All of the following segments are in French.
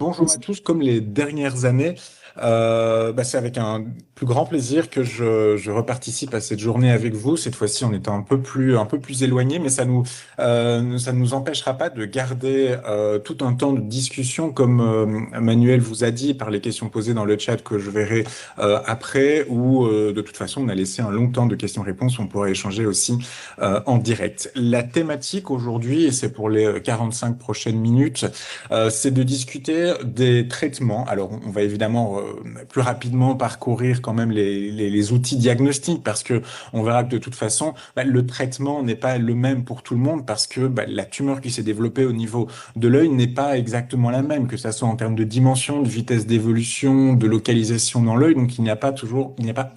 Bonjour à tous. Comme les dernières années, c'est avec un plus grand plaisir que je reparticipe à cette journée avec vous. Cette fois-ci, on était un peu plus éloigné, mais ça ne nous empêchera pas de garder tout un temps de discussion, comme Manuel vous a dit, par les questions posées dans le chat que je verrai après, ou de toute façon, on a laissé un long temps de questions-réponses. On pourra échanger aussi en direct. La thématique aujourd'hui, et c'est pour les 45 prochaines minutes, c'est de discuter des traitements. Alors, on va évidemment plus rapidement parcourir quand même les outils diagnostiques parce que on verra que de toute façon, le traitement n'est pas le même pour tout le monde parce que la tumeur qui s'est développée au niveau de l'œil n'est pas exactement la même, que ça soit en termes de dimension, de vitesse d'évolution, de localisation dans l'œil. Donc, il n'y a pas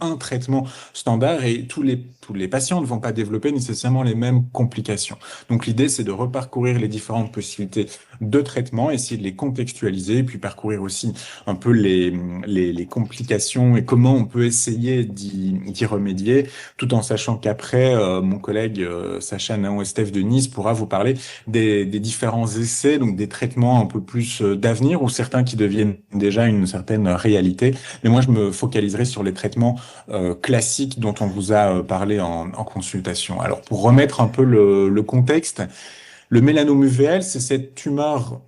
un traitement standard et tous les patients ne vont pas développer nécessairement les mêmes complications. Donc, l'idée, c'est de reparcourir les différentes possibilités de traitement, essayer de les contextualiser, puis parcourir aussi un peu les complications et comment on peut essayer d'y remédier, tout en sachant qu'après, mon collègue Sacha Naon Estève de Nice pourra vous parler des différents essais, donc des traitements un peu plus d'avenir, ou certains qui deviennent déjà une certaine réalité. Mais moi, je me focaliserai sur les traitements classiques dont on vous a parlé en consultation. Alors, pour remettre un peu le contexte, le mélanome UVL, c'est cette tumeur,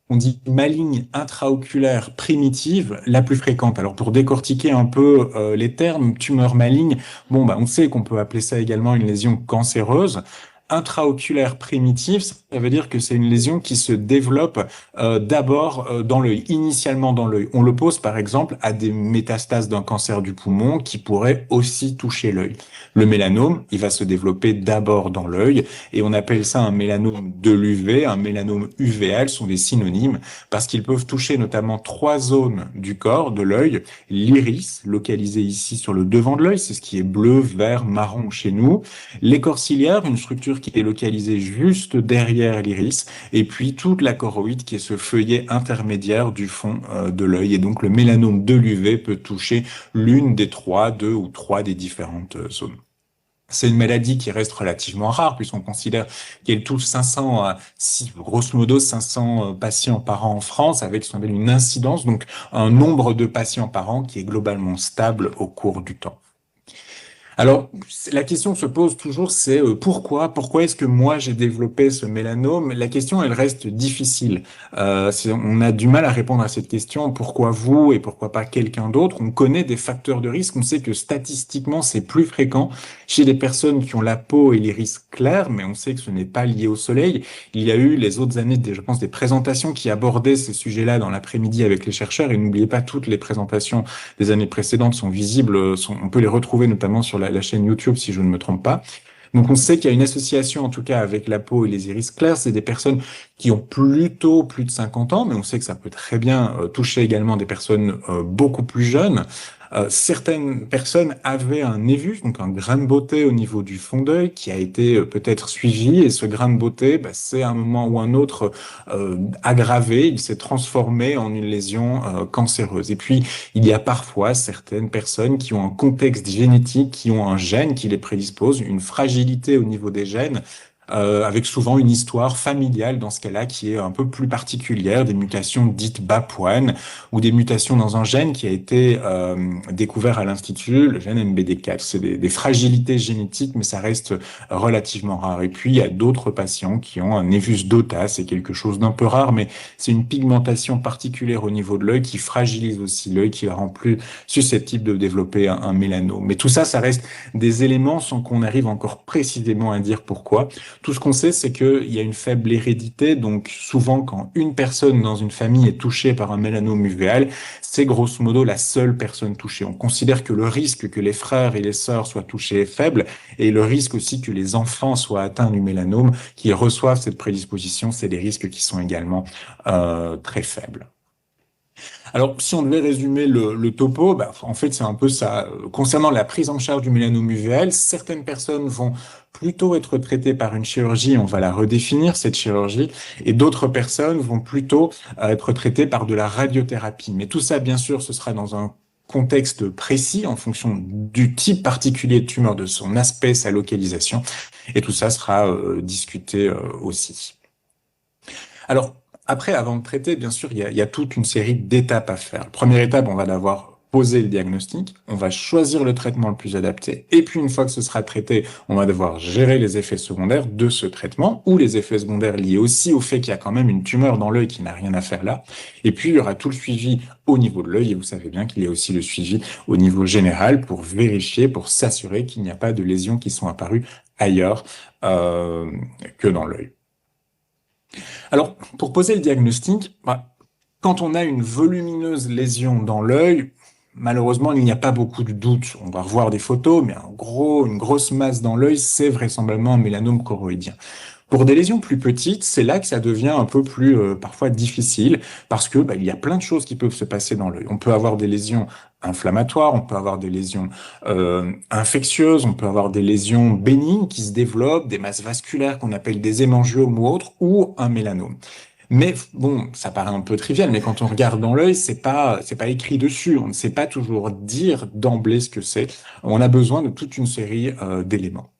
on dit maligne intraoculaire primitive, la plus fréquente. Alors pour décortiquer un peu les termes, tumeur maligne, on sait qu'on peut appeler ça également une lésion cancéreuse. Intraoculaire primitive, ça veut dire que c'est une lésion qui se développe d'abord dans l'œil, initialement dans l'œil. On l'oppose par exemple à des métastases d'un cancer du poumon qui pourraient aussi toucher l'œil. Le mélanome, il va se développer d'abord dans l'œil et on appelle ça un mélanome de l'UV, un mélanome UVL, sont des synonymes parce qu'ils peuvent toucher notamment trois zones du corps, de l'œil, l'iris, localisé ici sur le devant de l'œil, c'est ce qui est bleu, vert, marron chez nous, l'écorce ciliaire, une structure qui est localisée juste derrière l'iris, et puis toute la choroïde qui est ce feuillet intermédiaire du fond de l'œil. Et donc le mélanome de l'UV peut toucher l'une des trois, deux ou trois des différentes zones. C'est une maladie qui reste relativement rare puisqu'on considère qu'elle touche 500, grosso modo 500 patients par an en France avec ce qu'on appelle une incidence, donc un nombre de patients par an qui est globalement stable au cours du temps. Alors, la question se pose toujours, c'est pourquoi est-ce que moi j'ai développé ce mélanome? La question, elle reste difficile. On a du mal à répondre à cette question. Pourquoi vous et pourquoi pas quelqu'un d'autre? On connaît des facteurs de risque. On sait que statistiquement, c'est plus fréquent chez les personnes qui ont la peau et l'iris clair, mais on sait que ce n'est pas lié au soleil. Il y a eu les autres années, je pense, des présentations qui abordaient ces sujets-là dans l'après-midi avec les chercheurs. Et n'oubliez pas, toutes les présentations des années précédentes sont visibles, on peut les retrouver notamment sur la chaîne YouTube si je ne me trompe pas. Donc on sait qu'il y a une association en tout cas avec la peau et les iris clairs. C'est des personnes qui ont plutôt plus de 50 ans, mais on sait que ça peut très bien toucher également des personnes beaucoup plus jeunes. Certaines personnes avaient un névus, donc un grain de beauté au niveau du fond d'œil qui a été peut-être suivi, et ce grain de beauté, c'est à un moment ou un autre aggravé, il s'est transformé en une lésion cancéreuse. Et puis, il y a parfois certaines personnes qui ont un contexte génétique, qui ont un gène qui les prédispose, une fragilité au niveau des gènes, avec souvent une histoire familiale dans ce cas-là qui est un peu plus particulière, des mutations dites BAP1 ou des mutations dans un gène qui a été découvert à l'Institut, le gène MBD4. C'est des fragilités génétiques, mais ça reste relativement rare. Et puis, il y a d'autres patients qui ont un névus d'Ota, c'est quelque chose d'un peu rare, mais c'est une pigmentation particulière au niveau de l'œil qui fragilise aussi l'œil, qui la rend plus susceptible de développer un mélanome. Mais tout ça, ça reste des éléments sans qu'on arrive encore précisément à dire pourquoi. Tout ce qu'on sait, c'est qu'il y a une faible hérédité. Donc, souvent, quand une personne dans une famille est touchée par un mélanome uvéal, c'est grosso modo la seule personne touchée. On considère que le risque que les frères et les sœurs soient touchés est faible, et le risque aussi que les enfants soient atteints du mélanome, qu'ils reçoivent cette prédisposition, c'est des risques qui sont également très faibles. Alors, si on devait résumer le topo, en fait, c'est un peu ça. Concernant la prise en charge du mélanome uvéal, certaines personnes vont plutôt être traitées par une chirurgie, on va la redéfinir, cette chirurgie, et d'autres personnes vont plutôt être traitées par de la radiothérapie. Mais tout ça, bien sûr, ce sera dans un contexte précis en fonction du type particulier de tumeur, de son aspect, sa localisation, et tout ça sera discuté aussi. Alors, Après, avant de traiter, bien sûr, il y a toute une série d'étapes à faire. La première étape, on va devoir poser le diagnostic, on va choisir le traitement le plus adapté, et puis une fois que ce sera traité, on va devoir gérer les effets secondaires de ce traitement, ou les effets secondaires liés aussi au fait qu'il y a quand même une tumeur dans l'œil qui n'a rien à faire là. Et puis, il y aura tout le suivi au niveau de l'œil, et vous savez bien qu'il y a aussi le suivi au niveau général pour vérifier, pour s'assurer qu'il n'y a pas de lésions qui sont apparues ailleurs euh, que dans l'œil. Alors, pour poser le diagnostic, quand on a une volumineuse lésion dans l'œil, malheureusement, il n'y a pas beaucoup de doutes. On va revoir des photos, mais une grosse masse dans l'œil, c'est vraisemblablement un mélanome choroïdien. Pour des lésions plus petites, c'est là que ça devient un peu plus parfois difficile parce que il y a plein de choses qui peuvent se passer dans l'œil. On peut avoir des lésions inflammatoires, on peut avoir des lésions infectieuses, on peut avoir des lésions bénignes qui se développent, des masses vasculaires qu'on appelle des hémangiomes ou autres, ou un mélanome. Mais bon, ça paraît un peu trivial, mais quand on regarde dans l'œil, c'est pas écrit dessus. On ne sait pas toujours dire d'emblée ce que c'est. On a besoin de toute une série d'éléments.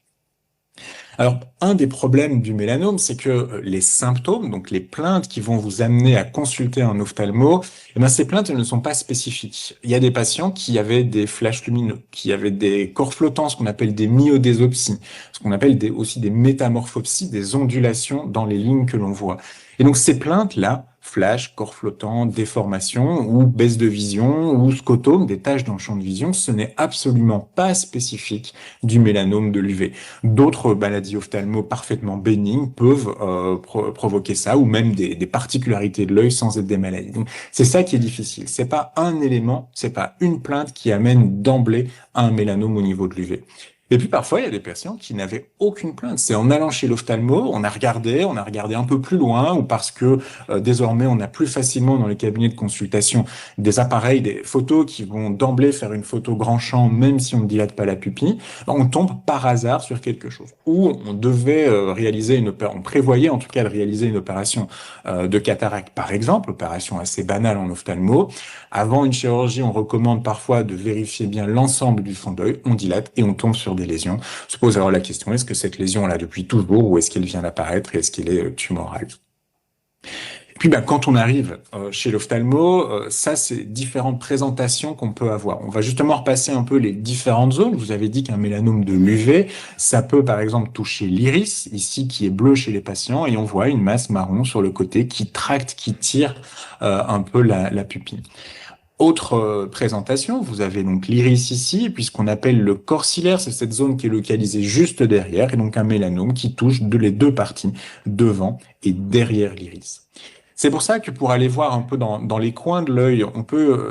Alors, un des problèmes du mélanome, c'est que les symptômes, donc les plaintes qui vont vous amener à consulter un ophtalmo, eh ben, ces plaintes, elles ne sont pas spécifiques. Il y a des patients qui avaient des flashs lumineux, qui avaient des corps flottants, ce qu'on appelle des myodésopsies, ce qu'on appelle aussi des métamorphopsies, des ondulations dans les lignes que l'on voit. Et donc, ces plaintes-là, flash, corps flottant, déformation ou baisse de vision ou scotome, des taches dans le champ de vision, ce n'est absolument pas spécifique du mélanome de l'UV. D'autres maladies ophtalmo parfaitement bénignes peuvent provoquer ça, ou même des particularités de l'œil sans être des maladies. Donc, c'est ça qui est difficile. C'est pas un élément, c'est pas une plainte qui amène d'emblée à un mélanome au niveau de l'UV. Et puis parfois, il y a des patients qui n'avaient aucune plainte. C'est en allant chez l'ophtalmo, on a regardé un peu plus loin, ou parce que désormais, on a plus facilement dans les cabinets de consultation des appareils, des photos qui vont d'emblée faire une photo grand champ, même si on ne dilate pas la pupille. On tombe par hasard sur quelque chose. Ou on devait réaliser on prévoyait en tout cas de réaliser une opération de cataracte, par exemple, opération assez banale en ophtalmo. Avant une chirurgie, on recommande parfois de vérifier bien l'ensemble du fond d'œil, on dilate et on tombe sur des lésions. On se pose alors la question, est-ce que cette lésion là depuis toujours ou est-ce qu'elle vient d'apparaître et est-ce qu'elle est tumorale? Et puis, quand on arrive chez l'ophtalmo, ça, c'est différentes présentations qu'on peut avoir. On va justement repasser un peu les différentes zones. Vous avez dit qu'un mélanome de l'UV, ça peut, par exemple, toucher l'iris, ici, qui est bleu chez les patients, et on voit une masse marron sur le côté qui tracte, qui tire un peu la pupille. Autre présentation, vous avez donc l'iris ici, puis ce qu'on appelle le corps cilaire, c'est cette zone qui est localisée juste derrière, et donc un mélanome qui touche les deux parties, devant et derrière l'iris. C'est pour ça que pour aller voir un peu dans les coins de l'œil,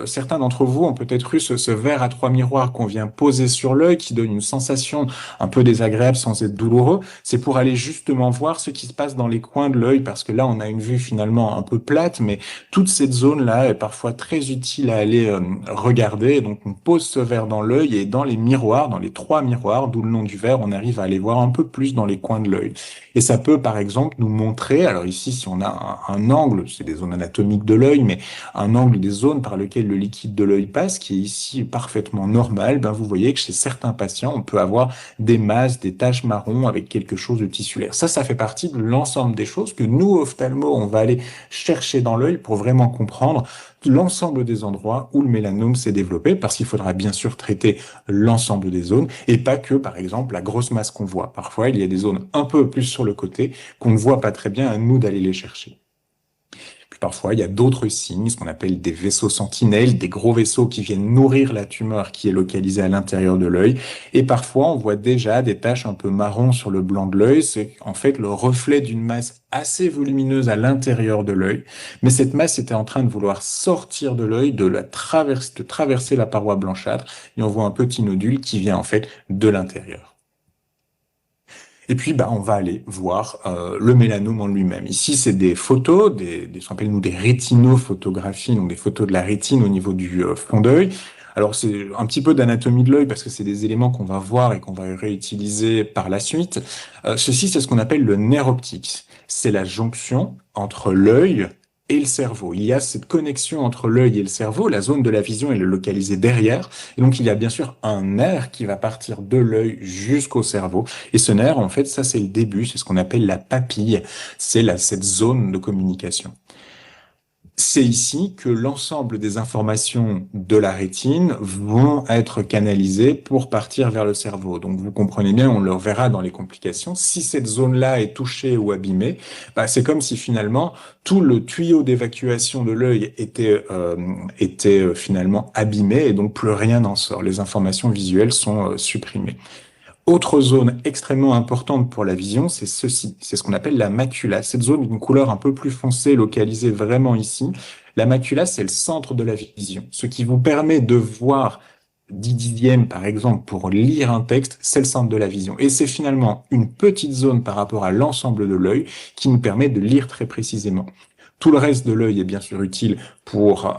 certains d'entre vous ont peut-être eu ce verre à trois miroirs qu'on vient poser sur l'œil, qui donne une sensation un peu désagréable sans être douloureux. C'est pour aller justement voir ce qui se passe dans les coins de l'œil, parce que là, on a une vue finalement un peu plate, mais toute cette zone-là est parfois très utile à aller regarder. Donc, on pose ce verre dans l'œil et dans les miroirs, dans les trois miroirs, d'où le nom du verre, on arrive à aller voir un peu plus dans les coins de l'œil. Et ça peut, par exemple, nous montrer, alors ici, si on a un angle, c'est des zones anatomiques de l'œil, mais un angle des zones par lesquelles le liquide de l'œil passe, qui est ici parfaitement normal, vous voyez que chez certains patients, on peut avoir des masses, des taches marron avec quelque chose de tissulaire. Ça fait partie de l'ensemble des choses que nous, ophtalmo, on va aller chercher dans l'œil pour vraiment comprendre l'ensemble des endroits où le mélanome s'est développé, parce qu'il faudra bien sûr traiter l'ensemble des zones et pas que, par exemple, la grosse masse qu'on voit. Parfois, il y a des zones un peu plus sur le côté qu'on ne voit pas très bien, à nous d'aller les chercher. Puis parfois, il y a d'autres signes, ce qu'on appelle des vaisseaux sentinelles, des gros vaisseaux qui viennent nourrir la tumeur qui est localisée à l'intérieur de l'œil. Et parfois, on voit déjà des taches un peu marron sur le blanc de l'œil. C'est en fait le reflet d'une masse assez volumineuse à l'intérieur de l'œil. Mais cette masse était en train de vouloir sortir de l'œil, de traverser la paroi blanchâtre. Et on voit un petit nodule qui vient en fait de l'intérieur. Et puis, on va aller voir le mélanome en lui-même. Ici, c'est des photos, ce qu'on appelle nous des rétinophotographies, donc des photos de la rétine au niveau du fond d'œil. Alors, c'est un petit peu d'anatomie de l'œil parce que c'est des éléments qu'on va voir et qu'on va réutiliser par la suite. Ceci, c'est ce qu'on appelle le nerf optique. C'est la jonction entre l'œil et le cerveau. Il y a cette connexion entre l'œil et le cerveau. La zone de la vision, elle est localisée derrière. Et donc, il y a bien sûr un nerf qui va partir de l'œil jusqu'au cerveau. Et ce nerf, en fait, ça, c'est le début. C'est ce qu'on appelle la papille. C'est cette zone de communication. c'est ici que l'ensemble des informations de la rétine vont être canalisées pour partir vers le cerveau. Donc vous comprenez bien, on le verra dans les complications. Si cette zone-là est touchée ou abîmée, bah, c'est comme si finalement tout le tuyau d'évacuation de l'œil était finalement abîmé et donc plus rien n'en sort. Les informations visuelles sont supprimées. Autre zone extrêmement importante pour la vision, c'est ceci, c'est ce qu'on appelle la macula. Cette zone d'une couleur un peu plus foncée, localisée vraiment ici. La macula, c'est le centre de la vision. Ce qui vous permet de voir 10 dixièmes, par exemple, pour lire un texte, c'est le centre de la vision. Et c'est finalement une petite zone par rapport à l'ensemble de l'œil qui nous permet de lire très précisément. Tout le reste de l'œil est bien sûr utile pour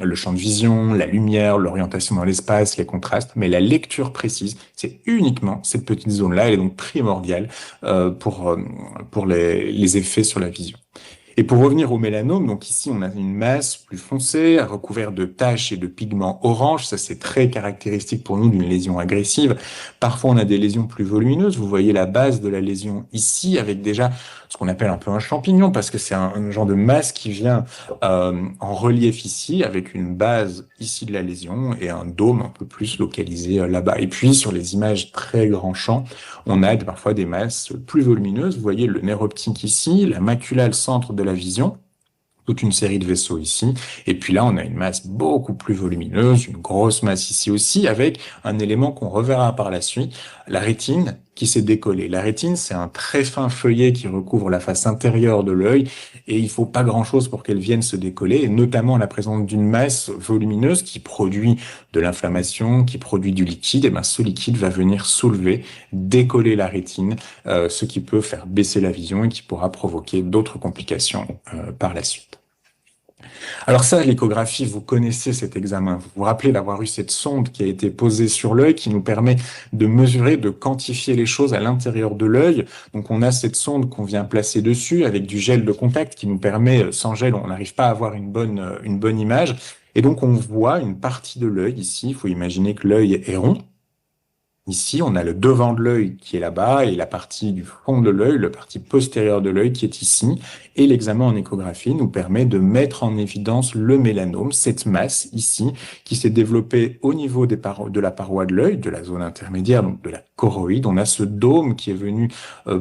le champ de vision, la lumière, l'orientation dans l'espace, les contrastes, mais la lecture précise, c'est uniquement cette petite zone-là. Elle est donc primordiale pour les effets sur la vision. Et pour revenir au mélanome, donc ici on a une masse plus foncée, recouverte de taches et de pigments orange. Ça c'est très caractéristique pour nous d'une lésion agressive. Parfois on a des lésions plus volumineuses. Vous voyez la base de la lésion ici avec déjà ce qu'on appelle un peu un champignon parce que c'est un genre de masse qui vient en relief ici avec une base ici de la lésion et un dôme un peu plus localisé là-bas. Et puis sur les images très grand champ, on a parfois des masses plus volumineuses. Vous voyez le nerf optique ici, la macula, le centre de la vision, toute une série de vaisseaux ici. Et puis là, on a une masse beaucoup plus volumineuse, une grosse masse ici aussi, avec un élément qu'on reverra par la suite, la rétine qui s'est décollée. La rétine, c'est un très fin feuillet qui recouvre la face intérieure de l'œil et il faut pas grand-chose pour qu'elle vienne se décoller, et notamment la présence d'une masse volumineuse qui produit de l'inflammation, qui produit du liquide. Et ben, ce liquide va venir soulever, décoller la rétine, ce qui peut faire baisser la vision et qui pourra provoquer d'autres complications par la suite. Alors ça, l'échographie, vous connaissez cet examen. Vous vous rappelez d'avoir eu cette sonde qui a été posée sur l'œil qui nous permet de mesurer, de quantifier les choses à l'intérieur de l'œil. Donc on a cette sonde qu'on vient placer dessus avec du gel de contact qui nous permet, sans gel, on n'arrive pas à avoir une bonne image. Et donc on voit une partie de l'œil ici. Il faut imaginer que l'œil est rond. Ici, on a le devant de l'œil qui est là-bas et la partie du fond de l'œil, la partie postérieure de l'œil qui est ici. Et l'examen en échographie nous permet de mettre en évidence le mélanome, cette masse ici, qui s'est développée au niveau de la paroi de l'œil, de la zone intermédiaire, donc de la choroïde. On a ce dôme qui est venu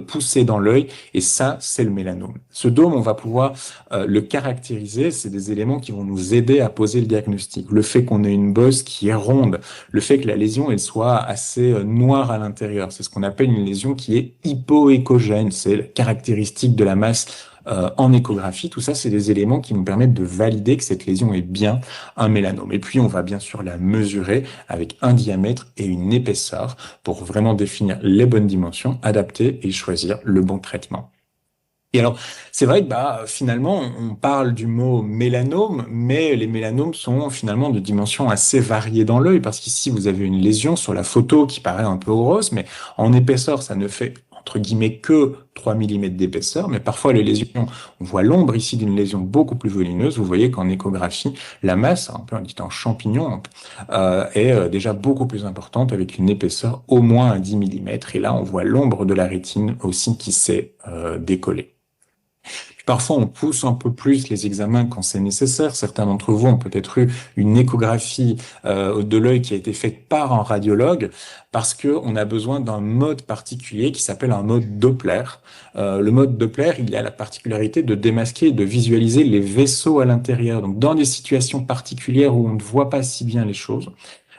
pousser dans l'œil et ça, c'est le mélanome. Ce dôme, on va pouvoir le caractériser. C'est des éléments qui vont nous aider à poser le diagnostic. Le fait qu'on ait une bosse qui est ronde, le fait que la lésion, elle soit assez noire à l'intérieur. C'est ce qu'on appelle une lésion qui est hypoéchogène. C'est la caractéristique de la masse en échographie. Tout ça, c'est des éléments qui nous permettent de valider que cette lésion est bien un mélanome. Et puis, on va bien sûr la mesurer avec un diamètre et une épaisseur pour vraiment définir les bonnes dimensions, adapter et choisir le bon traitement. Et alors, c'est vrai que finalement, on parle du mot mélanome, mais les mélanomes sont finalement de dimensions assez variées dans l'œil, parce qu'ici, vous avez une lésion sur la photo qui paraît un peu rose, mais en épaisseur, ça ne fait entre guillemets que 3 millimètres d'épaisseur, mais parfois les lésions, on voit l'ombre ici d'une lésion beaucoup plus volumineuse. Vous voyez qu'en échographie, la masse, un peu indiquée en champignon, est déjà beaucoup plus importante avec une épaisseur au moins à 10 millimètres. Et là, on voit l'ombre de la rétine aussi qui s'est décollée. Parfois, on pousse un peu plus les examens quand c'est nécessaire. Certains d'entre vous ont peut-être eu une échographie de l'œil qui a été faite par un radiologue parce que on a besoin d'un mode particulier qui s'appelle un mode Doppler. Le mode Doppler, il a la particularité de démasquer et de visualiser les vaisseaux à l'intérieur. Donc, dans des situations particulières où on ne voit pas si bien les choses,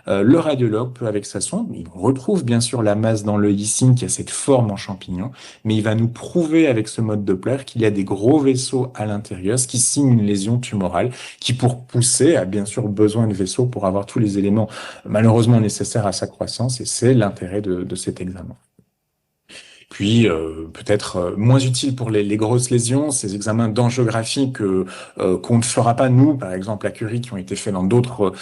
le radiologue peut, avec sa sonde, il retrouve bien sûr la masse dans l'œil ici qui a cette forme en champignon, mais il va nous prouver avec ce mode Doppler qu'il y a des gros vaisseaux à l'intérieur, ce qui signe une lésion tumorale qui, pour pousser, a bien sûr besoin de vaisseaux pour avoir tous les éléments malheureusement nécessaires à sa croissance, et c'est l'intérêt de cet examen. Puis peut-être moins utile pour les grosses lésions, ces examens d'angiographie qu'on ne fera pas nous, par exemple à Curie, qui ont été faits dans d'autres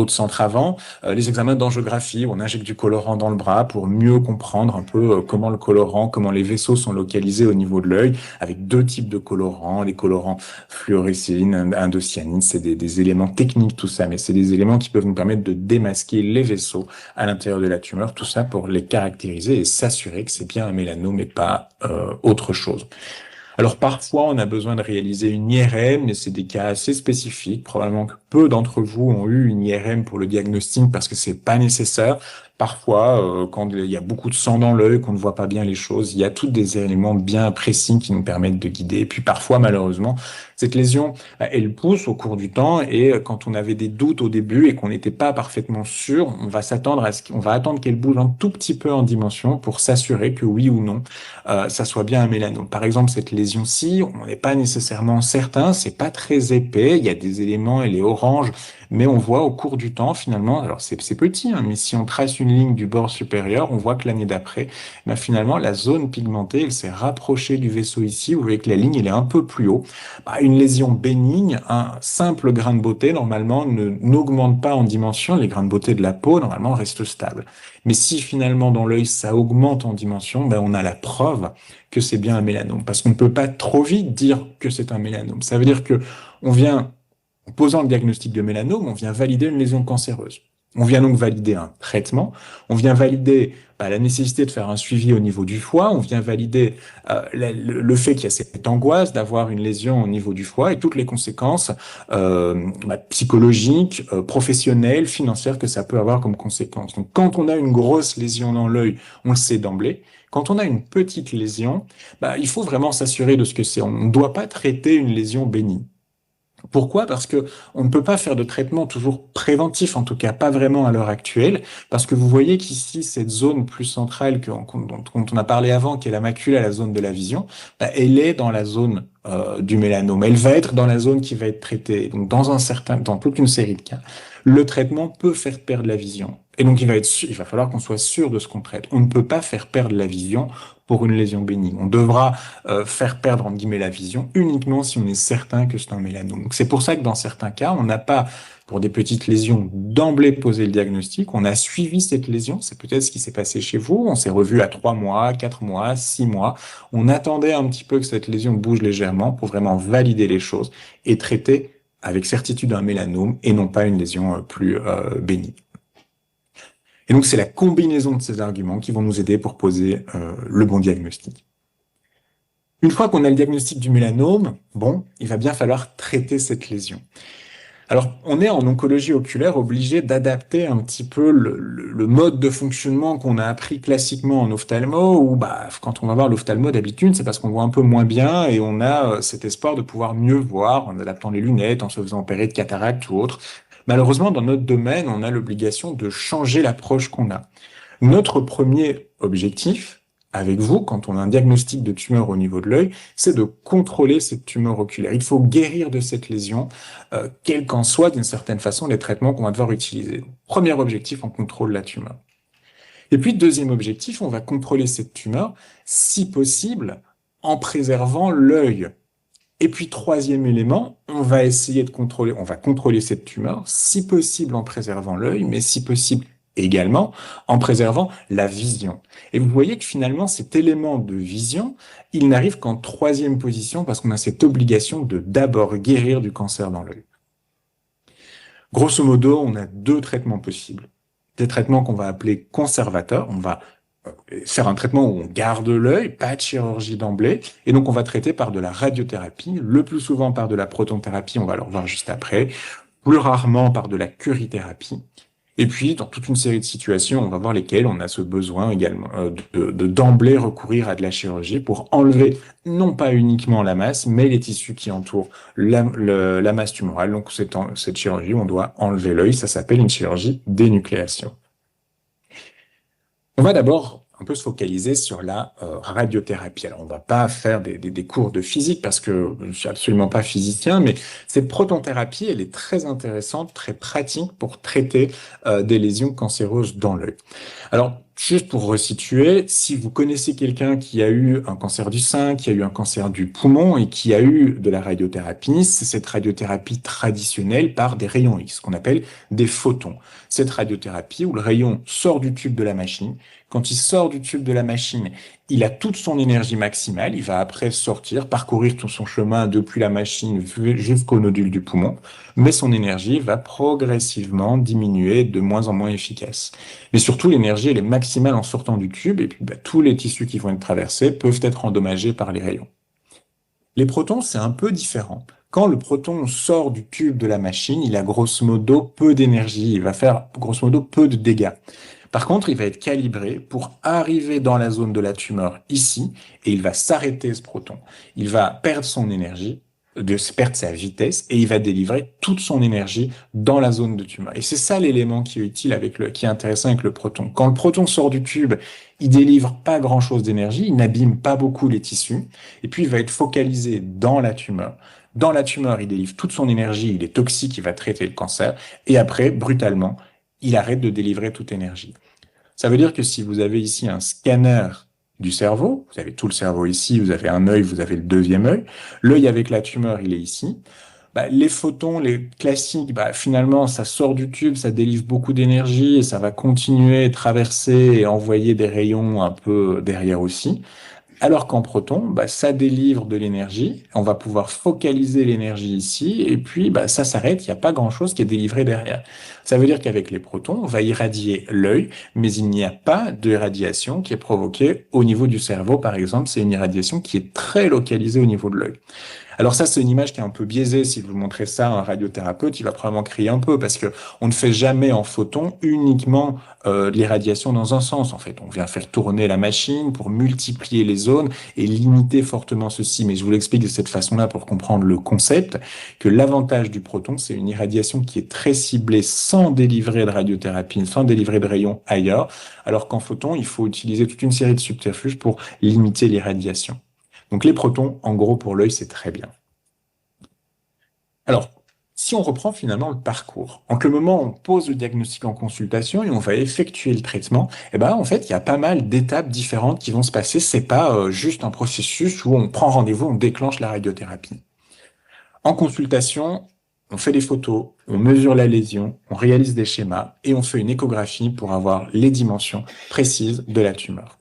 centres avant. Les examens d'angiographie, où on injecte du colorant dans le bras pour mieux comprendre un peu comment le colorant, comment les vaisseaux sont localisés au niveau de l'œil, avec deux types de colorants, les colorants fluorescine, indocyanine, c'est des éléments techniques tout ça, mais c'est des éléments qui peuvent nous permettre de démasquer les vaisseaux à l'intérieur de la tumeur, tout ça pour les caractériser et s'assurer que c'est bien un mélanome et pas autre chose. Alors parfois, on a besoin de réaliser une IRM, mais c'est des cas assez spécifiques. Probablement que peu d'entre vous ont eu une IRM pour le diagnostic parce que c'est pas nécessaire. Parfois, quand il y a beaucoup de sang dans l'œil, qu'on ne voit pas bien les choses, il y a tous des éléments bien précis qui nous permettent de guider. Et puis parfois, malheureusement, cette lésion, elle pousse au cours du temps. Et quand on avait des doutes au début et qu'on n'était pas parfaitement sûr, on va s'attendre à ce qu'on va attendre qu'elle bouge un tout petit peu en dimension pour s'assurer que oui ou non ça soit bien un mélanome. Par exemple, cette lésion-ci, on n'est pas nécessairement certain, c'est pas très épais, il y a des éléments, elle est orange, mais on voit au cours du temps, finalement, alors c'est petit, hein, mais si on trace une ligne du bord supérieur, on voit que l'année d'après, ben finalement, la zone pigmentée, elle s'est rapprochée du vaisseau ici, vous voyez que la ligne, elle est un peu plus haut. Bah, une lésion bénigne, un simple grain de beauté, normalement, n'augmente pas en dimension, les grains de beauté de la peau, normalement, restent stables. Mais si finalement dans l'œil ça augmente en dimension, ben on a la preuve que c'est bien un mélanome. Parce qu'on ne peut pas trop vite dire que c'est un mélanome. Ça veut dire que on vient, en posant le diagnostic de mélanome, on vient valider une lésion cancéreuse. On vient donc valider un traitement, on vient valider la nécessité de faire un suivi au niveau du foie, on vient valider le fait qu'il y a cette angoisse d'avoir une lésion au niveau du foie et toutes les conséquences psychologiques, professionnelles, financières que ça peut avoir comme conséquence. Donc quand on a une grosse lésion dans l'œil, on le sait d'emblée. Quand on a une petite lésion, il faut vraiment s'assurer de ce que c'est. On ne doit pas traiter une lésion bénigne. Pourquoi? Parce que on ne peut pas faire de traitement toujours préventif, en tout cas pas vraiment à l'heure actuelle, parce que vous voyez qu'ici, cette zone plus centrale dont on a parlé avant, qui est la macula, la zone de la vision, elle est dans la zone du mélanome. Elle va être dans la zone qui va être traitée. Donc, dans toute une série de cas, le traitement peut faire perdre la vision. Et donc, il va falloir qu'on soit sûr de ce qu'on traite. On ne peut pas faire perdre la vision pour une lésion bénigne. On devra faire perdre entre guillemets la vision uniquement si on est certain que c'est un mélanome. Donc c'est pour ça que dans certains cas, on n'a pas, pour des petites lésions, d'emblée posé le diagnostic. On a suivi cette lésion. C'est peut-être ce qui s'est passé chez vous. On s'est revu à 3 mois, 4 mois, 6 mois. On attendait un petit peu que cette lésion bouge légèrement pour vraiment valider les choses et traiter avec certitude un mélanome et non pas une lésion plus bénigne. Et donc, c'est la combinaison de ces arguments qui vont nous aider pour poser le bon diagnostic. Une fois qu'on a le diagnostic du mélanome, bon, il va bien falloir traiter cette lésion. Alors, on est en oncologie oculaire obligé d'adapter un petit peu le mode de fonctionnement qu'on a appris classiquement en ophtalmo, où quand on va voir l'ophtalmo d'habitude, c'est parce qu'on voit un peu moins bien et on a cet espoir de pouvoir mieux voir en adaptant les lunettes, en se faisant opérer de cataracte ou autre. Malheureusement, dans notre domaine, on a l'obligation de changer l'approche qu'on a. Notre premier objectif, avec vous, quand on a un diagnostic de tumeur au niveau de l'œil, c'est de contrôler cette tumeur oculaire. Il faut guérir de cette lésion, quels qu'en soient d'une certaine façon les traitements qu'on va devoir utiliser. Premier objectif, on contrôle la tumeur. Et puis, deuxième objectif, on va contrôler cette tumeur, si possible, en préservant l'œil. Et puis, troisième élément, on va contrôler cette tumeur, si possible en préservant l'œil, mais si possible également en préservant la vision. Et vous voyez que finalement, cet élément de vision, il n'arrive qu'en troisième position parce qu'on a cette obligation de d'abord guérir du cancer dans l'œil. Grosso modo, on a deux traitements possibles. Des traitements qu'on va appeler conservateurs. On va faire un traitement où on garde l'œil, pas de chirurgie d'emblée, et donc on va traiter par de la radiothérapie, le plus souvent par de la protonthérapie, on va le revoir juste après, plus rarement par de la curithérapie. Et puis, dans toute une série de situations, on va voir lesquelles on a ce besoin également d'emblée recourir à de la chirurgie pour enlever non pas uniquement la masse, mais les tissus qui entourent la masse tumorale. Donc, cette chirurgie, on doit enlever l'œil, ça s'appelle une chirurgie d'énucléation. On va d'abord un peu se focaliser sur la radiothérapie. Alors, on va pas faire des cours de physique parce que je ne suis absolument pas physicien, mais cette protonthérapie, elle est très intéressante, très pratique pour traiter des lésions cancéreuses dans l'œil. Alors, juste pour resituer, si vous connaissez quelqu'un qui a eu un cancer du sein, qui a eu un cancer du poumon et qui a eu de la radiothérapie, c'est cette radiothérapie traditionnelle par des rayons X, qu'on appelle des photons. Cette radiothérapie où le rayon sort du tube de la machine. Quand il sort du tube de la machine, il a toute son énergie maximale. Il va après sortir, parcourir tout son chemin depuis la machine jusqu'au nodule du poumon. Mais son énergie va progressivement diminuer, de moins en moins efficace. Mais surtout, l'énergie, elle est maximale en sortant du tube. Et puis, tous les tissus qui vont être traversés peuvent être endommagés par les rayons. Les protons, c'est un peu différent. Quand le proton sort du tube de la machine, il a grosso modo peu d'énergie, il va faire grosso modo peu de dégâts. Par contre, il va être calibré pour arriver dans la zone de la tumeur ici, et il va s'arrêter ce proton. Il va perdre son énergie, perdre sa vitesse, et il va délivrer toute son énergie dans la zone de tumeur. Et c'est ça l'élément qui est utile qui est intéressant avec le proton. Quand le proton sort du tube, il délivre pas grand-chose d'énergie, il n'abîme pas beaucoup les tissus, et puis il va être focalisé dans la tumeur. Dans la tumeur, il délivre toute son énergie, il est toxique, il va traiter le cancer, et après, brutalement, il arrête de délivrer toute énergie. Ça veut dire que si vous avez ici un scanner du cerveau, vous avez tout le cerveau ici, vous avez un œil, vous avez le deuxième œil, l'œil avec la tumeur, il est ici. Bah, les photons, les classiques, bah, finalement, ça sort du tube, ça délivre beaucoup d'énergie et ça va continuer, traverser et envoyer des rayons un peu derrière aussi. Alors qu'en proton, bah, ça délivre de l'énergie, on va pouvoir focaliser l'énergie ici, et puis bah, ça s'arrête, il n'y a pas grand-chose qui est délivré derrière. Ça veut dire qu'avec les protons, on va irradier l'œil, mais il n'y a pas de radiation qui est provoquée au niveau du cerveau, par exemple, c'est une irradiation qui est très localisée au niveau de l'œil. Alors ça, c'est une image qui est un peu biaisée. Si vous montrez ça à un radiothérapeute, il va probablement crier un peu parce que on ne fait jamais en photon uniquement de l'irradiation dans un sens. En fait, on vient faire tourner la machine pour multiplier les zones et limiter fortement ceci. Mais je vous l'explique de cette façon-là pour comprendre le concept, que l'avantage du proton, c'est une irradiation qui est très ciblée sans délivrer de radiothérapie, sans délivrer de rayons ailleurs, alors qu'en photon, il faut utiliser toute une série de subterfuges pour limiter l'irradiation. Donc les protons, en gros, pour l'œil, c'est très bien. Alors, si on reprend finalement le parcours, entre le moment où on pose le diagnostic en consultation et on va effectuer le traitement, eh ben, en fait, il y a pas mal d'étapes différentes qui vont se passer. C'est pas juste un processus où on prend rendez-vous, on déclenche la radiothérapie. En consultation, on fait des photos, on mesure la lésion, on réalise des schémas et on fait une échographie pour avoir les dimensions précises de la tumeur.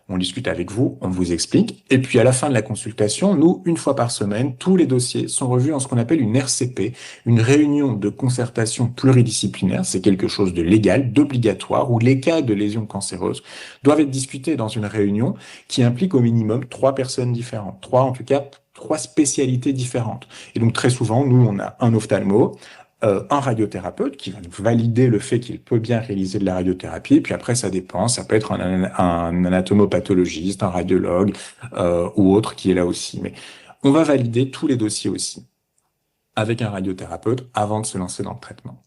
On discute avec vous, on vous explique. Et puis à la fin de la consultation, nous, une fois par semaine, tous les dossiers sont revus en ce qu'on appelle une RCP, une réunion de concertation pluridisciplinaire. C'est quelque chose de légal, d'obligatoire, où les cas de lésions cancéreuses doivent être discutés dans une réunion qui implique au minimum 3 personnes différentes. En tout cas, 3 spécialités différentes. Et donc très souvent, nous, on a un ophtalmo, un radiothérapeute qui va nous valider le fait qu'il peut bien réaliser de la radiothérapie. Puis après, ça dépend. Ça peut être un anatomopathologiste, un radiologue ou autre qui est là aussi. Mais on va valider tous les dossiers aussi avec un radiothérapeute avant de se lancer dans le traitement.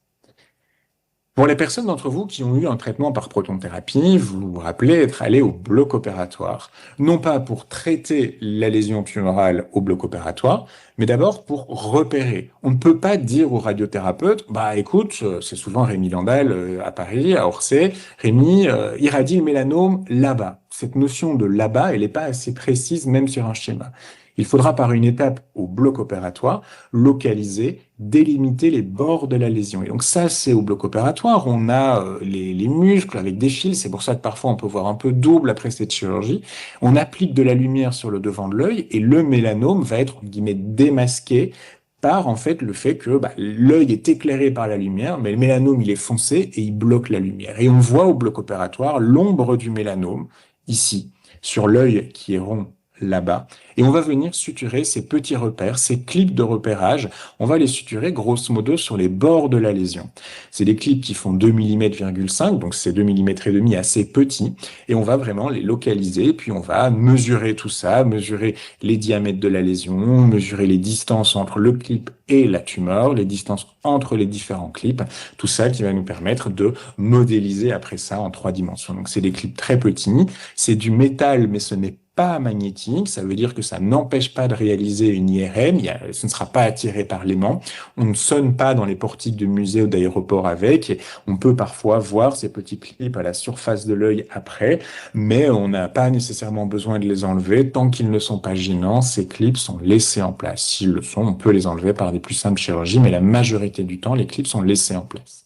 Pour les personnes d'entre vous qui ont eu un traitement par protonthérapie, vous vous rappelez être allé au bloc opératoire, non pas pour traiter la lésion tumorale au bloc opératoire, mais d'abord pour repérer. On ne peut pas dire au radiothérapeute, bah écoute, c'est souvent Rémi Landal à Paris, à Orsay, Rémi irradie le mélanome là-bas. Cette notion de là-bas, elle n'est pas assez précise même sur un schéma. Il faudra par une étape au bloc opératoire localiser, délimiter les bords de la lésion. Et donc ça, c'est au bloc opératoire. On a les muscles avec des fils. C'est pour ça que parfois on peut voir un peu double après cette chirurgie. On applique de la lumière sur le devant de l'œil et le mélanome va être, entre guillemets, démasqué par en fait le fait que l'œil est éclairé par la lumière, mais le mélanome il est foncé et il bloque la lumière. Et on voit au bloc opératoire l'ombre du mélanome ici sur l'œil qui est rond là-bas. Et on va venir suturer ces petits repères, ces clips de repérage. On va les suturer grosso modo sur les bords de la lésion. C'est des clips qui font 2 mm,5 mm, donc c'est 2 mm et demi assez petits. Et on va vraiment les localiser, puis on va mesurer tout ça, mesurer les diamètres de la lésion, mesurer les distances entre le clip et la tumeur, les distances entre les différents clips, tout ça qui va nous permettre de modéliser après ça en 3 dimensions. Donc c'est des clips très petits, c'est du métal, mais ce n'est pas magnétique, ça veut dire que ça n'empêche pas de réaliser une IRM, ce ne sera pas attiré par l'aimant, on ne sonne pas dans les portiques de musées ou d'aéroports avec, et on peut parfois voir ces petits clips à la surface de l'œil après, mais on n'a pas nécessairement besoin de les enlever, tant qu'ils ne sont pas gênants, ces clips sont laissés en place. S'ils le sont, on peut les enlever par des plus simples chirurgies, mais la majorité du temps, les clips sont laissés en place.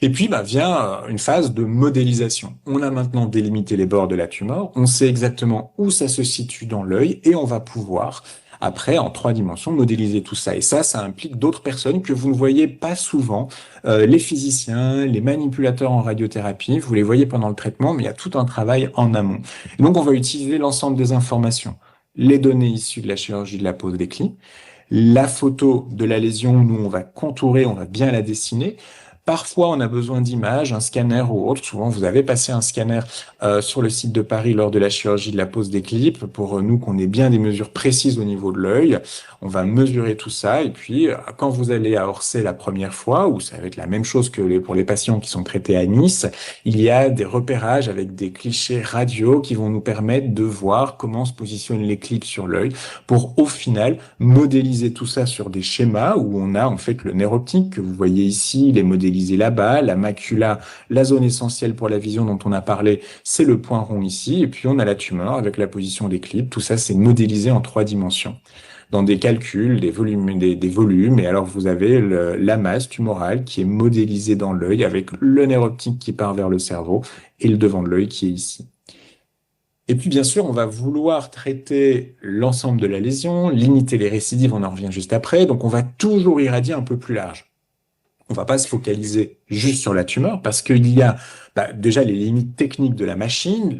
Et puis vient une phase de modélisation. On a maintenant délimité les bords de la tumeur, on sait exactement où ça se situe dans l'œil et on va pouvoir, après, en 3 dimensions, modéliser tout ça. Et ça implique d'autres personnes que vous ne voyez pas souvent, les physiciens, les manipulateurs en radiothérapie, vous les voyez pendant le traitement, mais il y a tout un travail en amont. Et donc on va utiliser l'ensemble des informations les données issues de la chirurgie de la pose des clips, la photo de la lésion, nous, on va contourer, on va bien la dessiner. Parfois, on a besoin d'images, un scanner ou autre. Souvent, vous avez passé un scanner sur le site de Paris lors de la chirurgie de la pose des clips pour nous qu'on ait bien des mesures précises au niveau de l'œil. On va mesurer tout ça et puis quand vous allez à Orsay la première fois, ou ça va être la même chose que pour les patients qui sont traités à Nice, il y a des repérages avec des clichés radio qui vont nous permettre de voir comment se positionnent les clips sur l'œil pour au final modéliser tout ça sur des schémas où on a en fait le nerf optique que vous voyez ici, il est modélisé là-bas, la macula, la zone essentielle pour la vision dont on a parlé, c'est le point rond ici, et puis on a la tumeur avec la position des clips, tout ça c'est modélisé en 3 dimensions dans des calculs, des volumes, et alors vous avez la masse tumorale qui est modélisée dans l'œil avec le nerf optique qui part vers le cerveau et le devant de l'œil qui est ici. Et puis, bien sûr, on va vouloir traiter l'ensemble de la lésion, limiter les récidives, on en revient juste après. Donc, on va toujours irradier un peu plus large. On va pas se focaliser juste sur la tumeur parce qu'il y a déjà les limites techniques de la machine,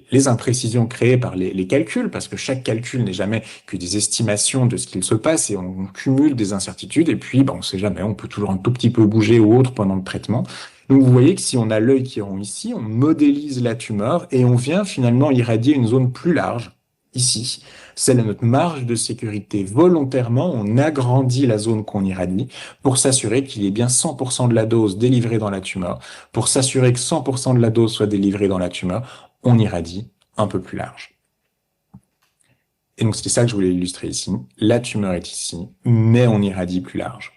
les imprécisions créées par les calculs, parce que chaque calcul n'est jamais que des estimations de ce qu'il se passe et on cumule des incertitudes et puis on sait jamais, on peut toujours un tout petit peu bouger ou autre pendant le traitement. Donc vous voyez que si on a l'œil qui est rond ici, on modélise la tumeur et on vient finalement irradier une zone plus large ici. C'est notre marge de sécurité. Volontairement, on agrandit la zone qu'on irradie pour s'assurer qu'il y ait bien 100% de la dose délivrée dans la tumeur. Pour s'assurer que 100% de la dose soit délivrée dans la tumeur, on irradie un peu plus large. Et donc, c'était ça que je voulais illustrer ici. La tumeur est ici, mais on irradie plus large.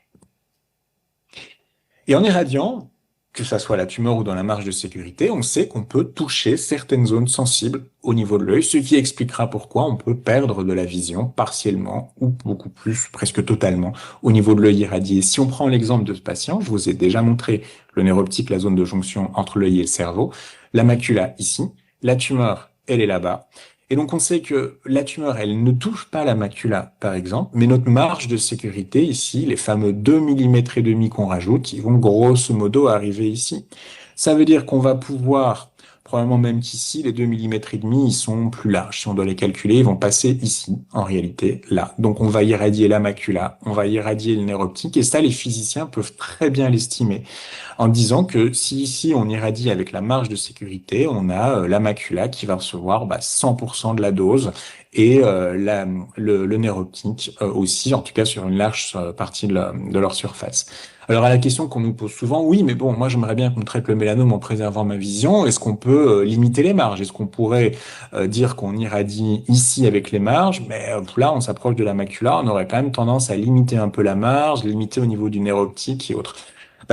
Et en irradiant, que ça soit la tumeur ou dans la marge de sécurité, on sait qu'on peut toucher certaines zones sensibles au niveau de l'œil, ce qui expliquera pourquoi on peut perdre de la vision partiellement ou beaucoup plus, presque totalement, au niveau de l'œil irradié. Si on prend l'exemple de ce patient, je vous ai déjà montré le nerf optique, la zone de jonction entre l'œil et le cerveau, la macula ici, la tumeur, elle est là-bas. Et donc, on sait que la tumeur, elle ne touche pas la macula, par exemple, mais notre marge de sécurité ici, les fameux 2 millimètres et demi qu'on rajoute, ils vont grosso modo arriver ici. Ça veut dire qu'on va pouvoir, probablement même qu'ici, les 2 millimètres et demi, ils sont plus larges. Si on doit les calculer, ils vont passer ici, en réalité, là. Donc, on va irradier la macula, on va irradier le nerf optique, et ça, les physiciens peuvent très bien l'estimer en disant que si ici on irradie avec la marge de sécurité, on a la macula qui va recevoir 100% de la dose et le nerf optique aussi, en tout cas sur une large partie de leur surface. Alors à la question qu'on nous pose souvent, oui, mais bon, moi j'aimerais bien qu'on traite le mélanome en préservant ma vision. Est-ce qu'on peut limiter les marges? Est-ce qu'on pourrait dire qu'on irradie ici avec les marges, mais là on s'approche de la macula, on aurait quand même tendance à limiter un peu la marge, limiter au niveau du nerf optique et autres.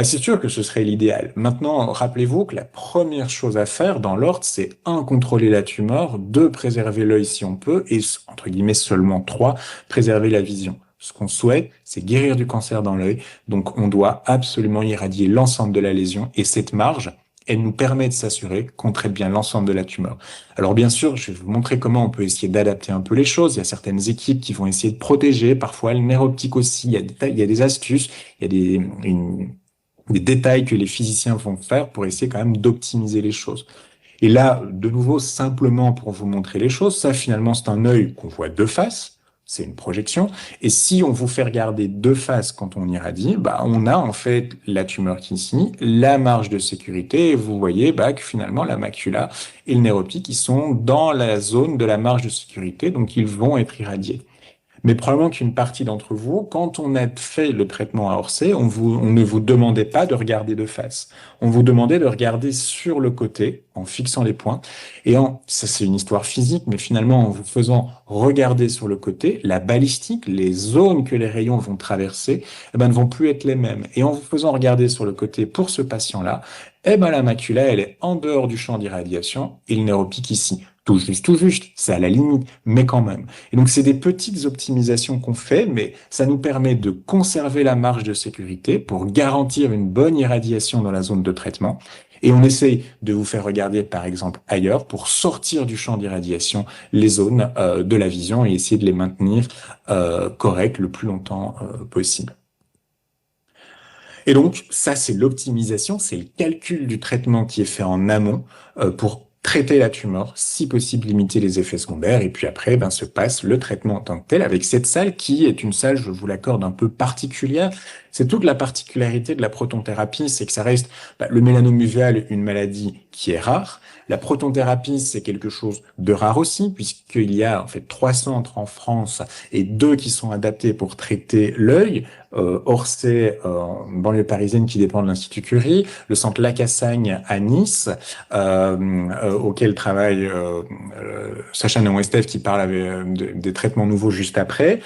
C'est sûr que ce serait l'idéal. Maintenant, rappelez-vous que la première chose à faire dans l'ordre, c'est un, contrôler la tumeur, deux, préserver l'œil si on peut, et entre guillemets seulement trois, préserver la vision. Ce qu'on souhaite, c'est guérir du cancer dans l'œil, donc on doit absolument irradier l'ensemble de la lésion, et cette marge, elle nous permet de s'assurer qu'on traite bien l'ensemble de la tumeur. Alors bien sûr, je vais vous montrer comment on peut essayer d'adapter un peu les choses. Il y a certaines équipes qui vont essayer de protéger, parfois le nerf optique aussi. Il y a des astuces, il y a des détails que les physiciens vont faire pour essayer quand même d'optimiser les choses. Et là, de nouveau, simplement pour vous montrer les choses, ça finalement c'est un œil qu'on voit de face, c'est une projection. Et si on vous fait regarder de face quand on irradie, on a en fait la tumeur qui est ici, la marge de sécurité, et vous voyez que finalement la macula et le nerf optique, ils sont dans la zone de la marge de sécurité, donc ils vont être irradiés. Mais probablement qu'une partie d'entre vous, quand on a fait le traitement à Orsay, on ne vous demandait pas de regarder de face. On vous demandait de regarder sur le côté, en fixant les points. Ça c'est une histoire physique, mais finalement, en vous faisant regarder sur le côté, la balistique, les zones que les rayons vont traverser, ne vont plus être les mêmes. Et en vous faisant regarder sur le côté pour ce patient-là, la macula, elle est en dehors du champ d'irradiation et le nerf optique ici. Tout juste, c'est à la limite, mais quand même. Et donc, c'est des petites optimisations qu'on fait, mais ça nous permet de conserver la marge de sécurité pour garantir une bonne irradiation dans la zone de traitement. Et on essaye de vous faire regarder, par exemple, ailleurs pour sortir du champ d'irradiation les zones de la vision et essayer de les maintenir correctes le plus longtemps possible. Et donc, ça, c'est l'optimisation, c'est le calcul du traitement qui est fait en amont pour traiter la tumeur, si possible limiter les effets secondaires, et puis après, ben, se passe le traitement en tant que tel avec cette salle qui est une salle, je vous l'accorde, un peu particulière. C'est toute la particularité de la protonthérapie, c'est que ça reste le mélanome uvéal, une maladie qui est rare. La protonthérapie, c'est quelque chose de rare aussi, puisqu'il y a en fait 3 centres en France et 2 qui sont adaptés pour traiter l'œil. Orsay, en banlieue parisienne, qui dépend de l'Institut Curie, le centre Lacassagne à Nice, auquel travaille Sacha Neuwestev qui parle des traitements nouveaux juste après.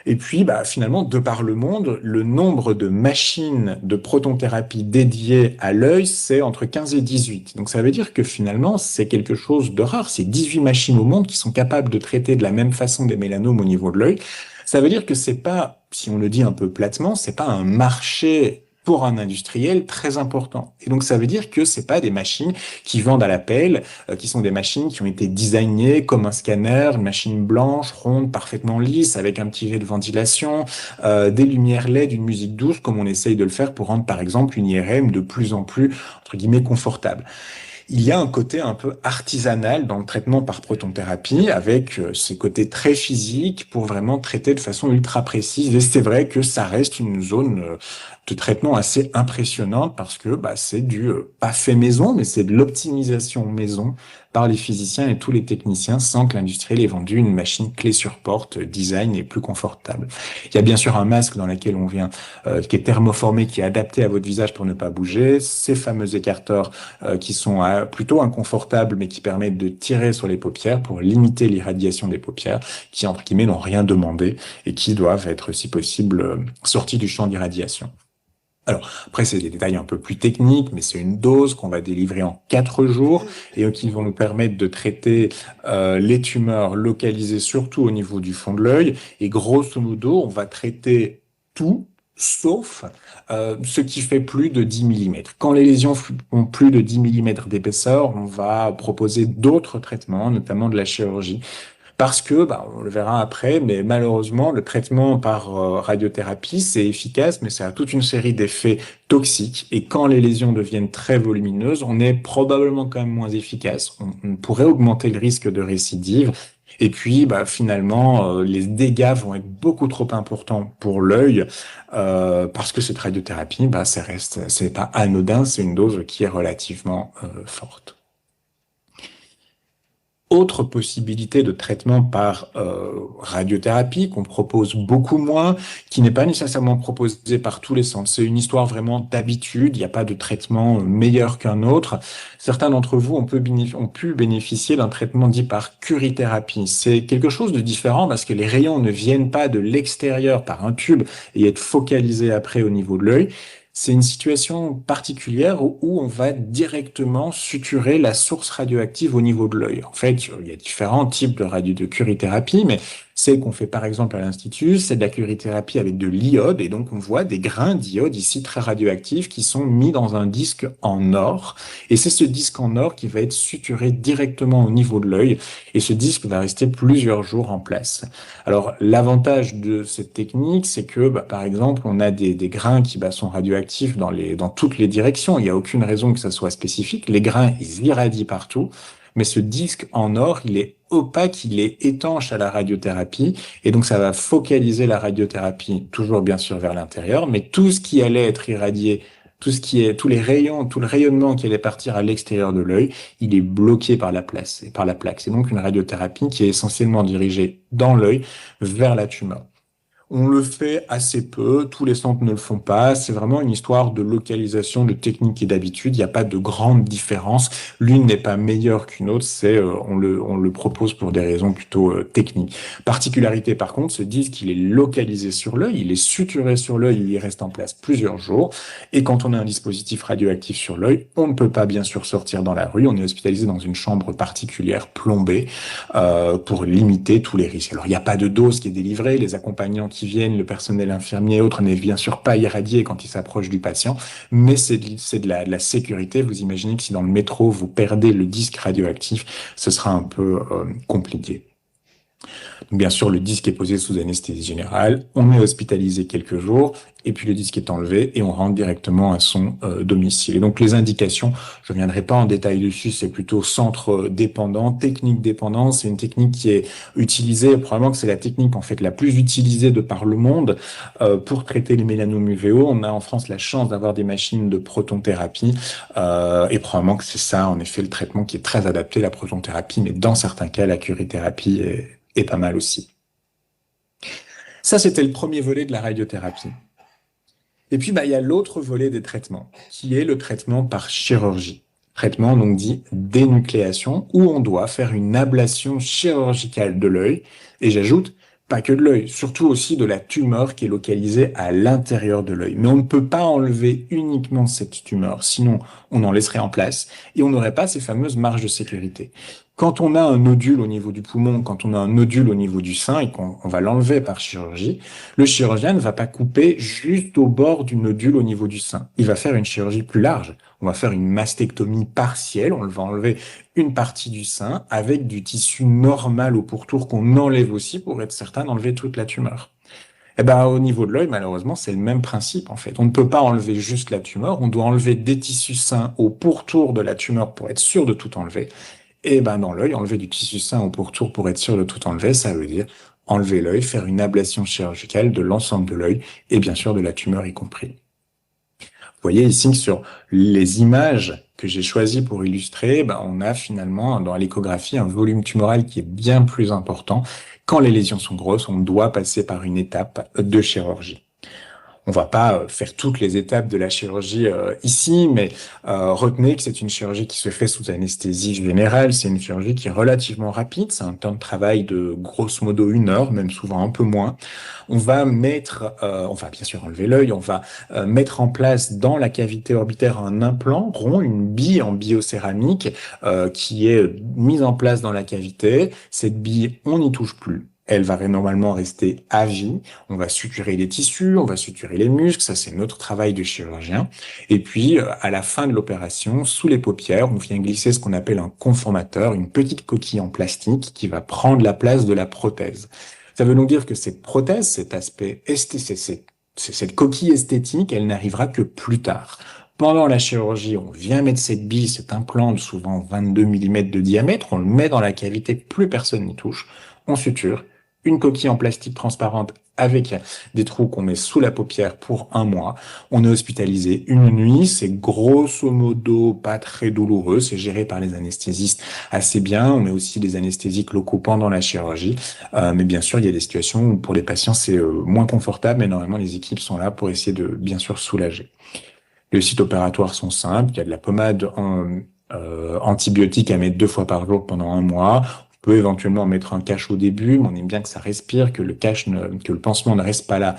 Et puis, finalement, de par le monde, le nombre de machines de protonthérapie dédiées à l'œil, c'est entre 15 et 18. Donc, ça veut dire que finalement, c'est quelque chose de rare. C'est 18 machines au monde qui sont capables de traiter de la même façon des mélanomes au niveau de l'œil. Ça veut dire que c'est pas, si on le dit un peu platement, c'est pas un marché pour un industriel très important. Et donc, ça veut dire que c'est pas des machines qui vendent à l'appel, qui sont des machines qui ont été designées comme un scanner, une machine blanche, ronde, parfaitement lisse, avec un petit jet de ventilation, des lumières LED, une musique douce, comme on essaye de le faire pour rendre, par exemple, une IRM de plus en plus, entre guillemets, confortable. Il y a un côté un peu artisanal dans le traitement par protonthérapie, avec ces côtés très physiques pour vraiment traiter de façon ultra précise. Et c'est vrai que ça reste une zone de traitement assez impressionnante parce que c'est du pas fait maison, mais c'est de l'optimisation maison par les physiciens et tous les techniciens sans que l'industriel ait vendu une machine clé sur porte, design et plus confortable. Il y a bien sûr un masque dans lequel on vient, qui est thermoformé, qui est adapté à votre visage pour ne pas bouger. Ces fameux écarteurs qui sont plutôt inconfortables, mais qui permettent de tirer sur les paupières pour limiter l'irradiation des paupières, qui, entre guillemets, n'ont rien demandé et qui doivent être, si possible, sortis du champ d'irradiation. Alors, après, c'est des détails un peu plus techniques, mais c'est une dose qu'on va délivrer en 4 jours et qui vont nous permettre de traiter les tumeurs localisées surtout au niveau du fond de l'œil. Et grosso modo, on va traiter tout sauf ce qui fait plus de 10 millimètres. Quand les lésions ont plus de 10 millimètres d'épaisseur, on va proposer d'autres traitements, notamment de la chirurgie. Parce que, on le verra après, mais malheureusement, le traitement par radiothérapie, c'est efficace, mais ça a toute une série d'effets toxiques. Et quand les lésions deviennent très volumineuses, on est probablement quand même moins efficace. On pourrait augmenter le risque de récidive. Et puis, finalement, les dégâts vont être beaucoup trop importants pour l'œil, parce que cette radiothérapie, c'est pas anodin, c'est une dose qui est relativement forte. Autre possibilité de traitement par radiothérapie qu'on propose beaucoup moins, qui n'est pas nécessairement proposée par tous les centres. C'est une histoire vraiment d'habitude, il n'y a pas de traitement meilleur qu'un autre. Certains d'entre vous ont pu bénéficier d'un traitement dit par curithérapie. C'est quelque chose de différent parce que les rayons ne viennent pas de l'extérieur par un tube et être focalisés après au niveau de l'œil. C'est une situation particulière où on va directement suturer la source radioactive au niveau de l'œil. En fait, il y a différents types de curithérapie, mais celle qu'on fait par exemple à l'Institut, c'est de la curithérapie avec de l'iode, et donc on voit des grains d'iode ici très radioactifs qui sont mis dans un disque en or, et c'est ce disque en or qui va être suturé directement au niveau de l'œil, et ce disque va rester plusieurs jours en place. Alors l'avantage de cette technique, c'est que par exemple, on a des grains qui sont radioactifs dans toutes les directions. Il n'y a aucune raison que ça soit spécifique. Les grains, ils irradient partout. Mais ce disque en or, il est opaque, il est étanche à la radiothérapie, et donc ça va focaliser la radiothérapie, toujours bien sûr vers l'intérieur, mais tout ce qui allait être irradié, tous les rayons, tout le rayonnement qui allait partir à l'extérieur de l'œil, il est bloqué par la plaque. C'est donc une radiothérapie qui est essentiellement dirigée dans l'œil vers la tumeur. On le fait assez peu, tous les centres ne le font pas, c'est vraiment une histoire de localisation, de technique et d'habitude, il n'y a pas de grande différence, l'une n'est pas meilleure qu'une autre, on le propose pour des raisons plutôt techniques. Particularité par contre, ce disque, il est localisé sur l'œil, il est suturé sur l'œil, il y reste en place plusieurs jours, et quand on a un dispositif radioactif sur l'œil, on ne peut pas bien sûr sortir dans la rue, on est hospitalisé dans une chambre particulière plombée pour limiter tous les risques. Alors il n'y a pas de dose qui est délivrée, les accompagnants qui viennent, le personnel infirmier et autres n'est bien sûr pas irradié quand ils s'approchent du patient, mais c'est de la sécurité. Vous imaginez que si dans le métro, vous perdez le disque radioactif, ce sera un peu compliqué. Donc, bien sûr, le disque est posé sous anesthésie générale, on est hospitalisé quelques jours, et puis le disque est enlevé et on rentre directement à son domicile. Et donc les indications, je ne viendrai pas en détail dessus, c'est plutôt centre dépendant, technique dépendant, c'est une technique qui est utilisée, probablement que c'est la technique en fait la plus utilisée de par le monde pour traiter les mélanomes UVO. On a en France la chance d'avoir des machines de protonthérapie et probablement que c'est ça en effet le traitement qui est très adapté, la protonthérapie, mais dans certains cas la curithérapie est pas mal aussi. Ça, c'était le premier volet de la radiothérapie. Et puis, il y a l'autre volet des traitements, qui est le traitement par chirurgie. Traitement, donc, dit dénucléation, où on doit faire une ablation chirurgicale de l'œil. Et j'ajoute, pas que de l'œil, surtout aussi de la tumeur qui est localisée à l'intérieur de l'œil. Mais on ne peut pas enlever uniquement cette tumeur, sinon on en laisserait en place et on n'aurait pas ces fameuses marges de sécurité. Quand on a un nodule au niveau du poumon, quand on a un nodule au niveau du sein et qu'on va l'enlever par chirurgie, le chirurgien ne va pas couper juste au bord du nodule au niveau du sein. Il va faire une chirurgie plus large. On va faire une mastectomie partielle. On va enlever une partie du sein avec du tissu normal au pourtour qu'on enlève aussi pour être certain d'enlever toute la tumeur. Eh ben, au niveau de l'œil, malheureusement, c'est le même principe, en fait. On ne peut pas enlever juste la tumeur. On doit enlever des tissus sains au pourtour de la tumeur pour être sûr de tout enlever. Et ben, dans l'œil, enlever du tissu sain au pourtour pour être sûr de tout enlever, ça veut dire enlever l'œil, faire une ablation chirurgicale de l'ensemble de l'œil et bien sûr de la tumeur y compris. Vous voyez ici que sur les images que j'ai choisies pour illustrer, on a finalement dans l'échographie un volume tumoral qui est bien plus important. Quand les lésions sont grosses, on doit passer par une étape de chirurgie. On va pas faire toutes les étapes de la chirurgie ici, mais retenez que c'est une chirurgie qui se fait sous anesthésie générale. C'est une chirurgie qui est relativement rapide. C'est un temps de travail de grosso modo 1 heure, même souvent un peu moins. On va on va bien sûr enlever l'œil. On va mettre en place dans la cavité orbitaire un implant rond, une bille en biocéramique qui est mise en place dans la cavité. Cette bille, on n'y touche plus. Elle va normalement rester à vie. On va suturer les tissus, on va suturer les muscles. Ça, c'est notre travail de chirurgien. Et puis, à la fin de l'opération, sous les paupières, on vient glisser ce qu'on appelle un conformateur, une petite coquille en plastique qui va prendre la place de la prothèse. Ça veut donc dire que cette prothèse, cet aspect esthétique, cette coquille esthétique, elle n'arrivera que plus tard. Pendant la chirurgie, on vient mettre cette bille, cet implant de souvent 22 mm de diamètre, on le met dans la cavité, plus personne n'y touche, on suture, une coquille en plastique transparente avec des trous qu'on met sous la paupière pour 1 mois. On est hospitalisé une nuit, c'est grosso modo pas très douloureux, c'est géré par les anesthésistes assez bien. On met aussi des anesthésiques locaux pendant la chirurgie, mais bien sûr il y a des situations où pour les patients c'est moins confortable, mais normalement les équipes sont là pour essayer de bien sûr soulager. Les sites opératoires sont simples, il y a de la pommade antibiotique à mettre 2 fois par jour pendant 1 mois. On peut éventuellement mettre un cache au début, mais on aime bien que ça respire, que que le pansement ne reste pas là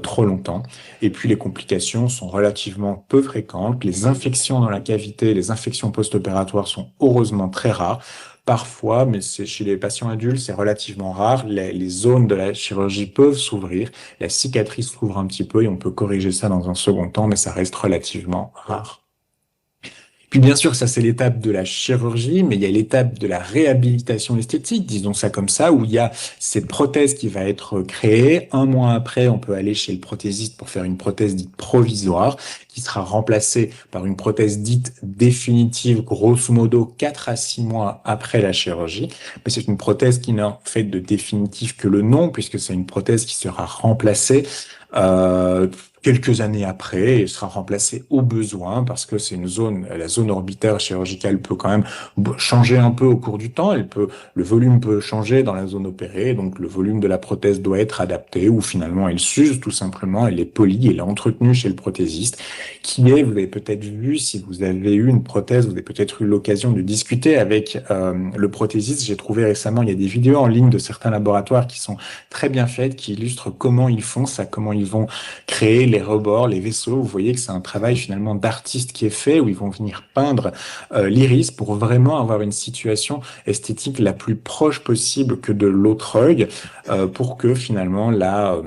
trop longtemps. Et puis les complications sont relativement peu fréquentes. Les infections dans la cavité, les infections post-opératoires sont heureusement très rares. Parfois, mais c'est chez les patients adultes, c'est relativement rare. Les zones de la chirurgie peuvent s'ouvrir, la cicatrice s'ouvre un petit peu et on peut corriger ça dans un second temps, mais ça reste relativement rare. Puis bien sûr, ça c'est l'étape de la chirurgie, mais il y a l'étape de la réhabilitation esthétique, disons ça comme ça, où il y a cette prothèse qui va être créée. 1 mois après, on peut aller chez le prothésiste pour faire une prothèse dite provisoire, qui sera remplacée par une prothèse dite définitive, grosso modo 4 à 6 mois après la chirurgie. Mais c'est une prothèse qui n'a en fait de définitif que le nom, puisque c'est une prothèse qui sera remplacée euh, quelques années après et sera remplacé au besoin parce que c'est la zone orbitaire chirurgicale peut quand même changer un peu au cours du temps. Le volume peut changer dans la zone opérée, donc le volume de la prothèse doit être adapté ou finalement elle s'use tout simplement, elle est polie, elle est entretenue chez le prothésiste vous avez peut-être vu si vous avez eu une prothèse, vous avez peut-être eu l'occasion de discuter avec le prothésiste. J'ai trouvé récemment, il y a des vidéos en ligne de certains laboratoires qui sont très bien faites, qui illustrent comment ils font ça, comment ils vont créer les rebords, les vaisseaux. Vous voyez que c'est un travail finalement d'artiste qui est fait, où ils vont venir peindre l'iris pour vraiment avoir une situation esthétique la plus proche possible que de l'autre œil, pour que finalement la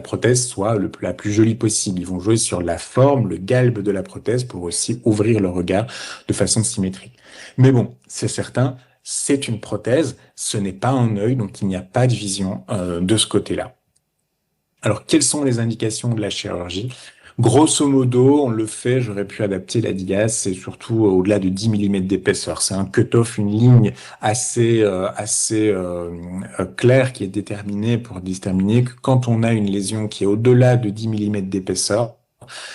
prothèse soit la plus jolie possible. Ils vont jouer sur la forme, le galbe de la prothèse pour aussi ouvrir le regard de façon symétrique. Mais bon, c'est certain, c'est une prothèse, ce n'est pas un œil, donc il n'y a pas de vision de ce côté-là. Alors, quelles sont les indications de la chirurgie? Grosso modo, on le fait, j'aurais pu adapter la diase, c'est surtout au-delà de 10 mm d'épaisseur. C'est un cut-off, une ligne assez claire qui est déterminée pour déterminer que quand on a une lésion qui est au-delà de 10 mm d'épaisseur,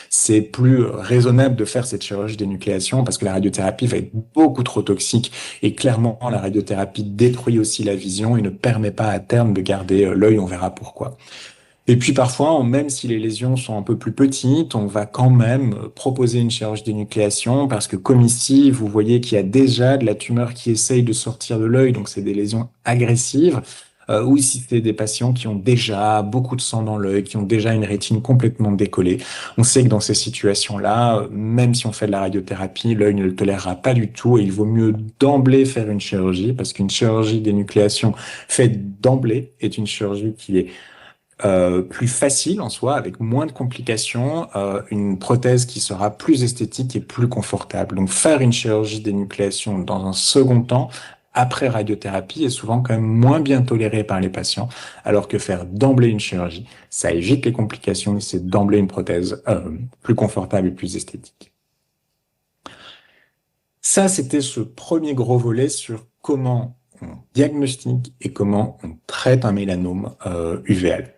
c'est plus raisonnable de faire cette chirurgie d'énucléation parce que la radiothérapie va être beaucoup trop toxique et clairement, la radiothérapie détruit aussi la vision et ne permet pas à terme de garder l'œil, on verra pourquoi. Et puis parfois, même si les lésions sont un peu plus petites, on va quand même proposer une chirurgie d'énucléation parce que comme ici, vous voyez qu'il y a déjà de la tumeur qui essaye de sortir de l'œil, donc c'est des lésions agressives. Ou si c'est des patients qui ont déjà beaucoup de sang dans l'œil, qui ont déjà une rétine complètement décollée. On sait que dans ces situations-là, même si on fait de la radiothérapie, l'œil ne le tolérera pas du tout et il vaut mieux d'emblée faire une chirurgie parce qu'une chirurgie d'énucléation faite d'emblée est une chirurgie qui est plus facile en soi, avec moins de complications, une prothèse qui sera plus esthétique et plus confortable. Donc faire une chirurgie d'énucléation dans un second temps, après radiothérapie, est souvent quand même moins bien toléré par les patients, alors que faire d'emblée une chirurgie, ça évite les complications et c'est d'emblée une prothèse plus confortable et plus esthétique. Ça, c'était ce premier gros volet sur comment on diagnostique et comment on traite un mélanome uvéal.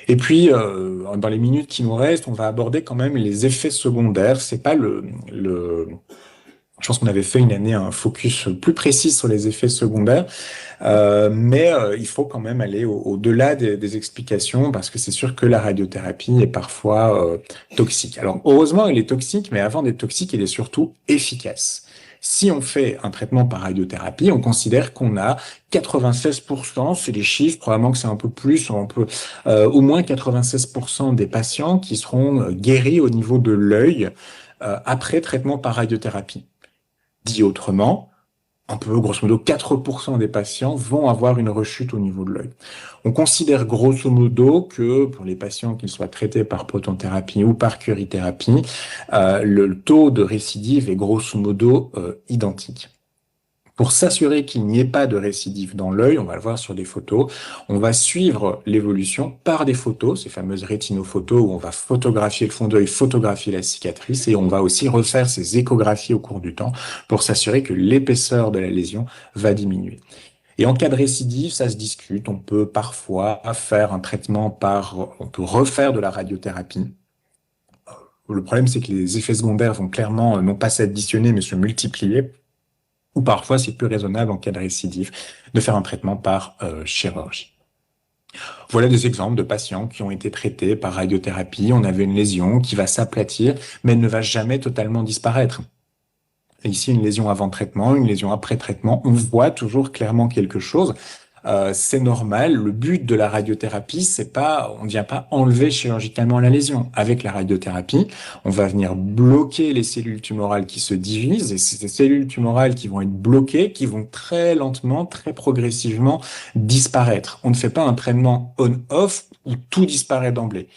Et puis, dans les minutes qui nous restent, on va aborder quand même les effets secondaires. C'est pas je pense qu'on avait fait une année un focus plus précis sur les effets secondaires, mais il faut quand même aller au-delà des explications parce que c'est sûr que la radiothérapie est parfois toxique. Alors heureusement, elle est toxique, mais avant d'être toxique, elle est surtout efficace. Si on fait un traitement par radiothérapie, on considère qu'on a 96%, c'est les chiffres, probablement que c'est un peu plus, on peut au moins 96% des patients qui seront guéris au niveau de l'œil après traitement par radiothérapie. Dit autrement, un peu, grosso modo, 4% des patients vont avoir une rechute au niveau de l'œil. On considère grosso modo que pour les patients qu'ils soient traités par protonthérapie ou par curithérapie, le taux de récidive est grosso modo identique. Pour s'assurer qu'il n'y ait pas de récidive dans l'œil, on va le voir sur des photos, on va suivre l'évolution par des photos, ces fameuses rétinophotos où on va photographier le fond d'œil, photographier la cicatrice et on va aussi refaire ces échographies au cours du temps pour s'assurer que l'épaisseur de la lésion va diminuer. Et en cas de récidive, ça se discute. On peut parfois faire un traitement on peut refaire de la radiothérapie. Le problème, c'est que les effets secondaires vont clairement non pas s'additionner, mais se multiplier. Ou parfois, c'est plus raisonnable en cas de récidive de faire un traitement par chirurgie. Voilà des exemples de patients qui ont été traités par radiothérapie. On avait une lésion qui va s'aplatir, mais elle ne va jamais totalement disparaître. Et ici, une lésion avant traitement, une lésion après traitement, on voit toujours clairement quelque chose. C'est normal. Le but de la radiothérapie, c'est pas, on ne vient pas enlever chirurgicalement la lésion. Avec la radiothérapie, on va venir bloquer les cellules tumorales qui se divisent et c'est ces cellules tumorales qui vont être bloquées, qui vont très lentement, très progressivement disparaître. On ne fait pas un traitement on-off où tout disparaît d'emblée.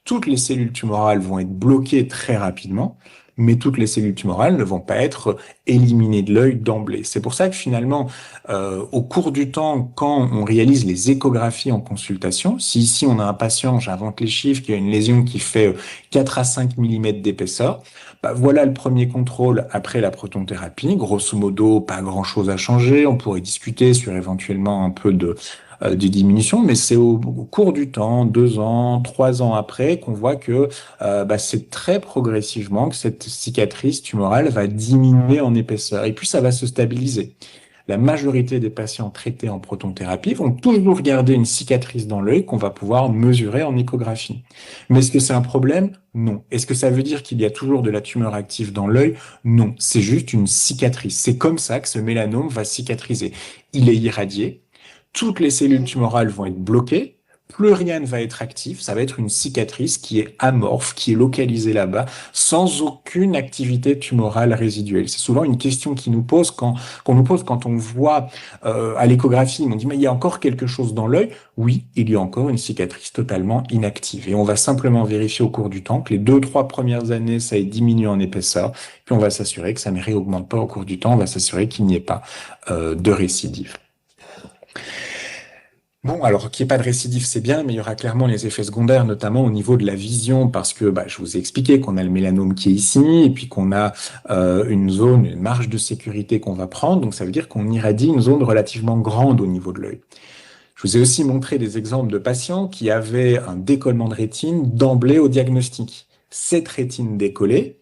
Toutes les cellules tumorales vont être bloquées très rapidement, mais toutes les cellules tumorales ne vont pas être éliminées de l'œil d'emblée. C'est pour ça que finalement, au cours du temps, quand on réalise les échographies en consultation, si ici on a un patient, j'invente les chiffres, qui a une lésion qui fait 4 à 5 mm d'épaisseur, bah voilà le premier contrôle après la protonthérapie. Grosso modo, pas grand-chose à changer. On pourrait discuter sur éventuellement un peu de diminution, mais c'est au cours du temps, 2 ans, 3 ans après, qu'on voit que c'est très progressivement que cette cicatrice tumorale va diminuer en épaisseur et puis ça va se stabiliser. La majorité des patients traités en protonthérapie vont toujours garder une cicatrice dans l'œil qu'on va pouvoir mesurer en échographie. Mais est-ce que c'est un problème? Non. Est-ce que ça veut dire qu'il y a toujours de la tumeur active dans l'œil? Non. C'est juste une cicatrice. C'est comme ça que ce mélanome va cicatriser. Il est irradié, toutes les cellules tumorales vont être bloquées, plus rien ne va être actif, ça va être une cicatrice qui est amorphe, qui est localisée là-bas, sans aucune activité tumorale résiduelle. C'est souvent une question qu'on nous pose quand on voit à l'échographie, on dit mais il y a encore quelque chose dans l'œil. Oui, il y a encore une cicatrice totalement inactive. Et on va simplement vérifier au cours du temps que les 2, 3 premières années, ça ait diminué en épaisseur, puis on va s'assurer que ça ne réaugmente pas au cours du temps, on va s'assurer qu'il n'y ait pas de récidive. Bon, alors qu'il n'y ait pas de récidive, c'est bien, mais il y aura clairement les effets secondaires, notamment au niveau de la vision, parce que je vous ai expliqué qu'on a le mélanome qui est ici, et puis qu'on a une zone, une marge de sécurité qu'on va prendre, donc ça veut dire qu'on irradie une zone relativement grande au niveau de l'œil. Je vous ai aussi montré des exemples de patients qui avaient un décollement de rétine d'emblée au diagnostic. Cette rétine décollée,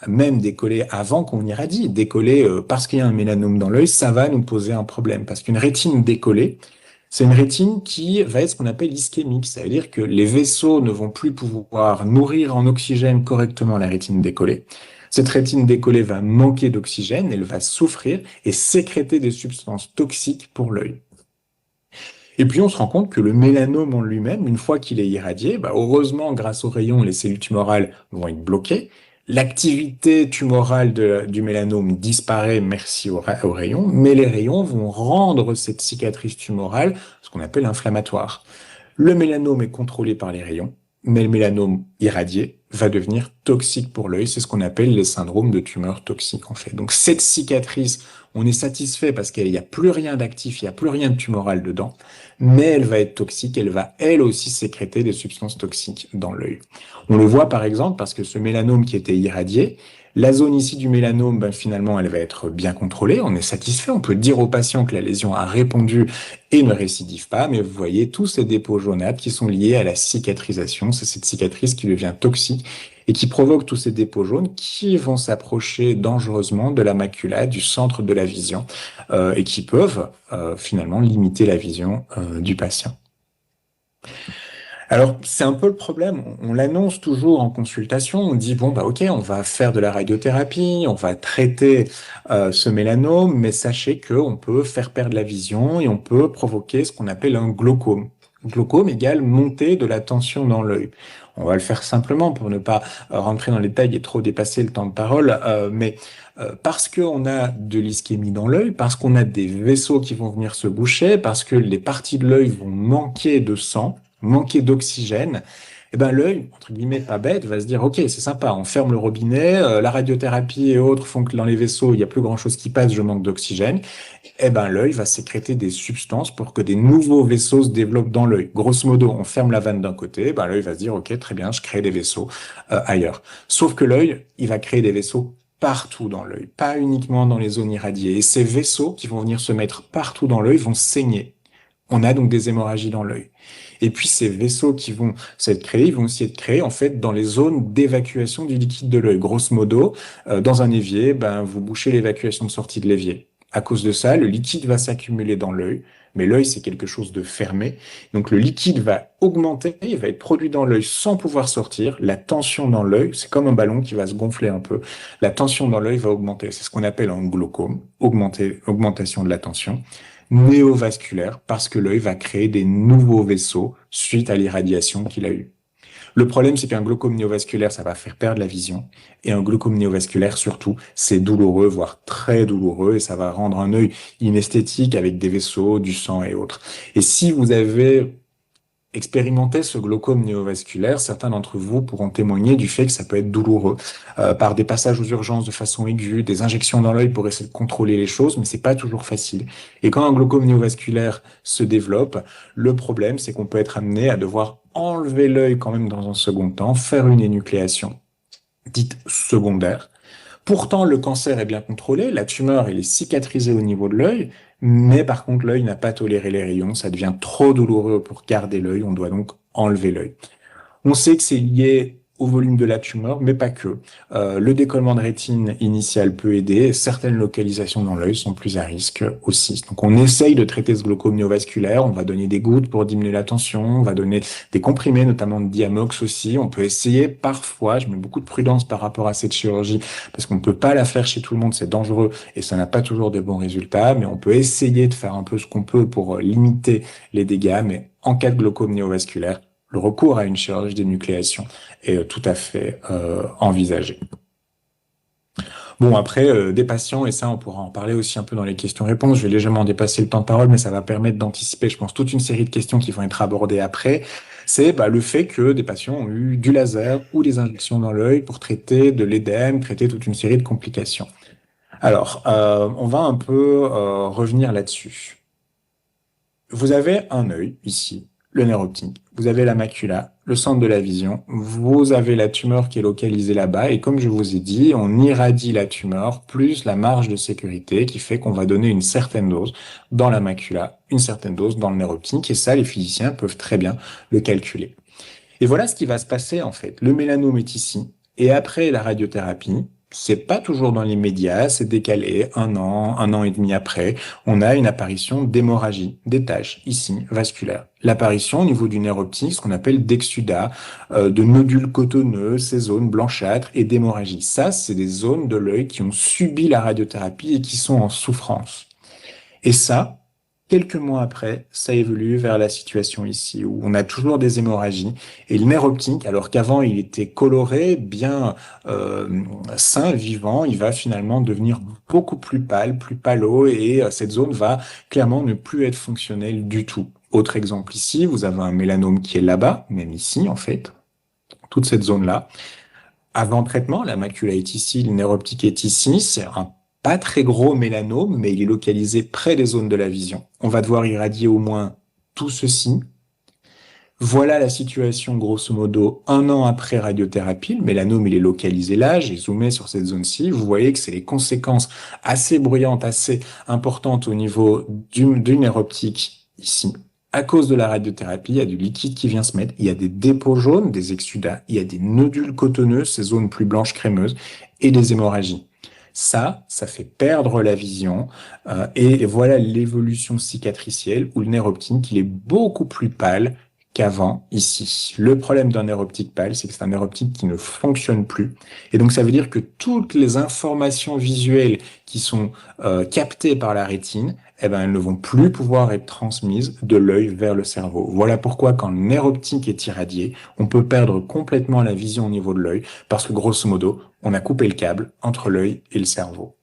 même décollée avant qu'on irradie, décollée parce qu'il y a un mélanome dans l'œil, ça va nous poser un problème, parce qu'une rétine décollée, c'est une rétine qui va être ce qu'on appelle ischémique. Ça veut dire que les vaisseaux ne vont plus pouvoir nourrir en oxygène correctement la rétine décollée. Cette rétine décollée va manquer d'oxygène, elle va souffrir et sécréter des substances toxiques pour l'œil. Et puis on se rend compte que le mélanome en lui-même, une fois qu'il est irradié, heureusement, grâce aux rayons, les cellules tumorales vont être bloquées. L'activité tumorale du mélanome disparaît merci aux rayons, mais les rayons vont rendre cette cicatrice tumorale ce qu'on appelle inflammatoire. Le mélanome est contrôlé par les rayons, mais le mélanome irradié va devenir toxique pour l'œil. C'est ce qu'on appelle les syndromes de tumeurs toxiques, en fait. Donc, cette cicatrice, on est satisfait parce qu'il n'y a plus rien d'actif, il n'y a plus rien de tumoral dedans, mais elle va être toxique, elle va elle aussi sécréter des substances toxiques dans l'œil. On le voit par exemple parce que ce mélanome qui était irradié, la zone ici du mélanome, finalement, elle va être bien contrôlée. On est satisfait. On peut dire au patient que la lésion a répondu et ne récidive pas. Mais vous voyez tous ces dépôts jaunâtres qui sont liés à la cicatrisation. C'est cette cicatrice qui devient toxique et qui provoque tous ces dépôts jaunes qui vont s'approcher dangereusement de la macula, du centre de la vision, et qui peuvent finalement limiter la vision du patient. Alors, c'est un peu le problème. On l'annonce toujours en consultation. On dit, bon, ok, on va faire de la radiothérapie, on va traiter ce mélanome, mais sachez qu'on peut faire perdre la vision et on peut provoquer ce qu'on appelle un glaucome. Glaucome égale montée de la tension dans l'œil. On va le faire simplement pour ne pas rentrer dans les détails et trop dépasser le temps de parole, mais parce qu'on a de l'ischémie dans l'œil, parce qu'on a des vaisseaux qui vont venir se boucher, parce que les parties de l'œil vont manquer de sang, manquer d'oxygène, eh ben l'œil, entre guillemets, pas bête, va se dire, OK, c'est sympa, on ferme le robinet, la radiothérapie et autres font que dans les vaisseaux, il n'y a plus grand-chose qui passe, je manque d'oxygène. Eh ben l'œil va sécréter des substances pour que des nouveaux vaisseaux se développent dans l'œil. Grosso modo, on ferme la vanne d'un côté, ben l'œil va se dire, OK, très bien, je crée des vaisseaux ailleurs. Sauf que l'œil, il va créer des vaisseaux partout dans l'œil, pas uniquement dans les zones irradiées. Et ces vaisseaux qui vont venir se mettre partout dans l'œil vont saigner. On a donc des hémorragies dans l'œil. Et puis ces vaisseaux qui vont s'être créés, ils vont aussi être créés en fait dans les zones d'évacuation du liquide de l'œil. Grosso modo, dans un évier, vous bouchez l'évacuation de sortie de l'évier. À cause de ça, le liquide va s'accumuler dans l'œil, mais l'œil c'est quelque chose de fermé. Donc le liquide va augmenter, il va être produit dans l'œil sans pouvoir sortir. La tension dans l'œil, c'est comme un ballon qui va se gonfler un peu. La tension dans l'œil va augmenter. C'est ce qu'on appelle un glaucome, augmentation de la tension néovasculaire parce que l'œil va créer des nouveaux vaisseaux suite à l'irradiation qu'il a eue. Le problème, c'est qu'un glaucome néovasculaire, ça va faire perdre la vision. Et un glaucome néovasculaire, surtout, c'est douloureux, voire très douloureux, et ça va rendre un œil inesthétique avec des vaisseaux, du sang et autres. Et si vous avez expérimenter ce glaucome néovasculaire, certains d'entre vous pourront témoigner du fait que ça peut être douloureux par des passages aux urgences de façon aiguë, des injections dans l'œil pour essayer de contrôler les choses, mais c'est pas toujours facile. Et quand un glaucome néovasculaire se développe, le problème, c'est qu'on peut être amené à devoir enlever l'œil quand même dans un second temps, faire une énucléation dite secondaire. Pourtant, le cancer est bien contrôlé, la tumeur elle est cicatrisée au niveau de l'œil, mais par contre, l'œil n'a pas toléré les rayons, ça devient trop douloureux pour garder l'œil, on doit donc enlever l'œil. On sait que c'est lié au volume de la tumeur, mais pas que. Le décollement de rétine initial peut aider. Certaines localisations dans l'œil sont plus à risque aussi. Donc, on essaye de traiter ce glaucome néovasculaire. On va donner des gouttes pour diminuer la tension. On va donner des comprimés, notamment de Diamox aussi. On peut essayer parfois, je mets beaucoup de prudence par rapport à cette chirurgie, parce qu'on ne peut pas la faire chez tout le monde, c'est dangereux et ça n'a pas toujours de bons résultats, mais on peut essayer de faire un peu ce qu'on peut pour limiter les dégâts, mais en cas de glaucome néovasculaire, le recours à une chirurgie d'énucléation est tout à fait envisagé. Bon, après, des patients, et ça, on pourra en parler aussi un peu dans les questions-réponses. Je vais légèrement dépasser le temps de parole, mais ça va permettre d'anticiper, je pense, toute une série de questions qui vont être abordées après. C'est le fait que des patients ont eu du laser ou des injections dans l'œil pour traiter de l'édème, traiter toute une série de complications. Alors, on va un peu revenir là-dessus. Vous avez un œil ici, le nerf optique. Vous avez la macula, le centre de la vision. Vous avez la tumeur qui est localisée là-bas. Et comme je vous ai dit, on irradie la tumeur plus la marge de sécurité qui fait qu'on va donner une certaine dose dans la macula, une certaine dose dans le nerf optique. Et ça, les physiciens peuvent très bien le calculer. Et voilà ce qui va se passer en fait. Le mélanome est ici. Et après la radiothérapie, c'est pas toujours dans l'immédiat, c'est décalé un an et demi après, on a une apparition d'hémorragie, des taches ici, vasculaires. L'apparition au niveau du nerf optique, ce qu'on appelle d'exsudat, de nodules cotonneux, ces zones blanchâtres et d'hémorragie. Ça, c'est des zones de l'œil qui ont subi la radiothérapie et qui sont en souffrance. Et ça, quelques mois après, ça évolue vers la situation ici, où on a toujours des hémorragies. Et le nerf optique, alors qu'avant il était coloré, bien sain, vivant, il va finalement devenir beaucoup plus pâle, plus pâlo, et cette zone va clairement ne plus être fonctionnelle du tout. Autre exemple ici, vous avez un mélanome qui est là-bas, même ici en fait, toute cette zone-là. Avant traitement, la macula est ici, le nerf optique est ici. C'est un pas très gros mélanome, mais il est localisé près des zones de la vision. On va devoir irradier au moins tout ceci. Voilà la situation, grosso modo, un an après radiothérapie. Le mélanome, il est localisé là. J'ai zoomé sur cette zone-ci. Vous voyez que c'est les conséquences assez bruyantes, assez importantes au niveau du nerf optique ici. À cause de la radiothérapie, il y a du liquide qui vient se mettre, il y a des dépôts jaunes, des exsudats, il y a des nodules cotonneux, ces zones plus blanches crémeuses, et des hémorragies. Ça fait perdre la vision, et voilà l'évolution cicatricielle où le nerf optique, il est beaucoup plus pâle qu'avant ici. Le problème d'un nerf optique pâle, c'est que c'est un nerf optique qui ne fonctionne plus. Et donc ça veut dire que toutes les informations visuelles qui sont captées par la rétine, eh ben, elles ne vont plus pouvoir être transmises de l'œil vers le cerveau. Voilà pourquoi quand le nerf optique est irradié, on peut perdre complètement la vision au niveau de l'œil, parce que grosso modo, on a coupé le câble entre l'œil et le cerveau.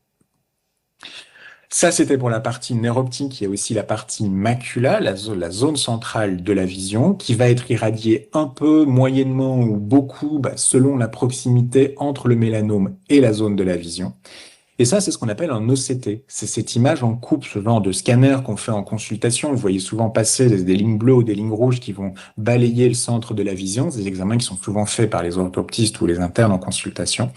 Ça, c'était pour la partie nerf optique. Il y a aussi la partie macula, la zone centrale de la vision, qui va être irradiée un peu, moyennement ou beaucoup, selon la proximité entre le mélanome et la zone de la vision. Et ça, c'est ce qu'on appelle un OCT. C'est cette image en coupe, ce genre de scanner qu'on fait en consultation. Vous voyez souvent passer des lignes bleues ou des lignes rouges qui vont balayer le centre de la vision. C'est des examens qui sont souvent faits par les orthoptistes ou les internes en consultation.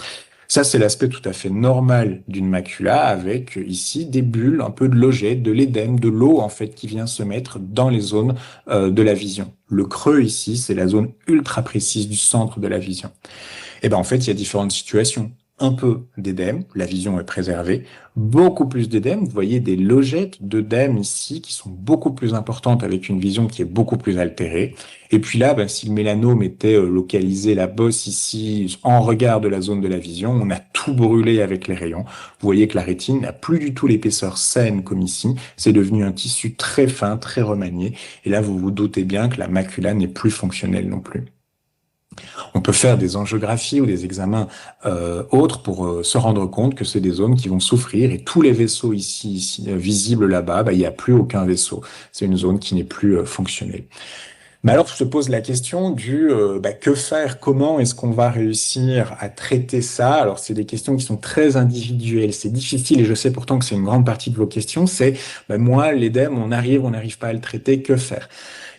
Ça, c'est l'aspect tout à fait normal d'une macula avec ici des bulles, un peu de logette, de l'édème, de l'eau en fait qui vient se mettre dans les zones de la vision. Le creux ici, c'est la zone ultra précise du centre de la vision. Et ben en fait, il y a différentes situations. Un peu d'édème, la vision est préservée. Beaucoup plus d'édème, vous voyez des logettes d'œdème ici qui sont beaucoup plus importantes avec une vision qui est beaucoup plus altérée. Et puis là, si le mélanome était localisé, la bosse ici, en regard de la zone de la vision, on a tout brûlé avec les rayons. Vous voyez que la rétine n'a plus du tout l'épaisseur saine comme ici. C'est devenu un tissu très fin, très remanié. Et là, vous vous doutez bien que la macula n'est plus fonctionnelle non plus. On peut faire des angiographies ou des examens autres pour se rendre compte que c'est des zones qui vont souffrir et tous les vaisseaux ici visibles là-bas, il n'y a plus aucun vaisseau. C'est une zone qui n'est plus fonctionnelle. Mais alors se pose la question du que faire, comment est-ce qu'on va réussir à traiter ça? Alors c'est des questions qui sont très individuelles, c'est difficile et je sais pourtant que c'est une grande partie de vos questions. C'est moi l'édème, on n'arrive pas à le traiter, que faire?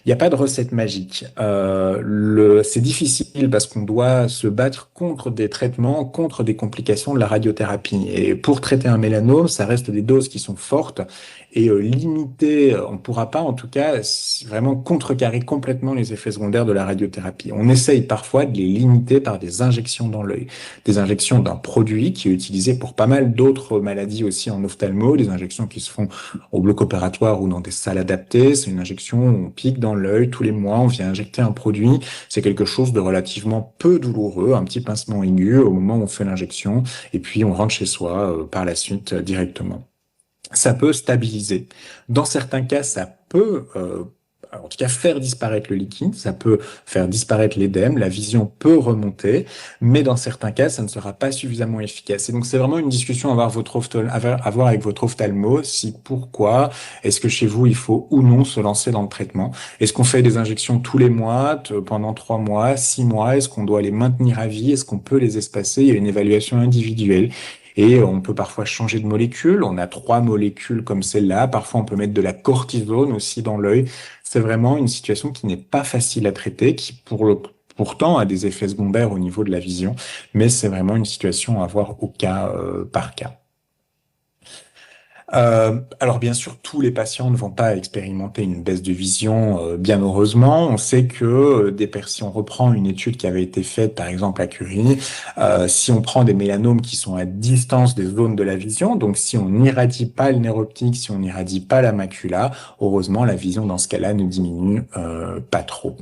Il n'y a pas de recette magique. C'est difficile parce qu'on doit se battre contre des traitements, contre des complications de la radiothérapie. Et pour traiter un mélanome, ça reste des doses qui sont fortes et limitées. On ne pourra pas, en tout cas, vraiment contrecarrer complètement les effets secondaires de la radiothérapie. On essaye parfois de les limiter par des injections dans l'œil, des injections d'un produit qui est utilisé pour pas mal d'autres maladies aussi en ophtalmo, des injections qui se font au bloc opératoire ou dans des salles adaptées. C'est une injection où on pique dans l'œil tous les mois, on vient injecter un produit. C'est quelque chose de relativement peu douloureux, un petit pincement aigu au moment où on fait l'injection, et puis on rentre chez soi par la suite directement. Ça peut stabiliser. Dans certains cas, ça peut en tout cas faire disparaître le liquide, ça peut faire disparaître l'édème, la vision peut remonter, mais dans certains cas, ça ne sera pas suffisamment efficace. Et donc, c'est vraiment une discussion à avoir avec votre ophtalmo, si pourquoi, est-ce que chez vous, il faut ou non se lancer dans le traitement? Est-ce qu'on fait des injections tous les mois, pendant 3 mois, 6 mois? Est-ce qu'on doit les maintenir à vie? Est-ce qu'on peut les espacer? Il y a une évaluation individuelle. Et on peut parfois changer de molécule. On a 3 molécules comme celle-là. Parfois, on peut mettre de la cortisone aussi dans l'œil. C'est vraiment une situation qui n'est pas facile à traiter, qui pourtant a des effets secondaires au niveau de la vision, mais c'est vraiment une situation à voir au cas par cas. Alors bien sûr, tous les patients ne vont pas expérimenter une baisse de vision, bien heureusement. On sait que si on reprend une étude qui avait été faite, par exemple à Curie, si on prend des mélanomes qui sont à distance des zones de la vision, donc si on n'irradie pas le nerf optique, si on n'irradie pas la macula, heureusement la vision dans ce cas-là ne diminue pas trop.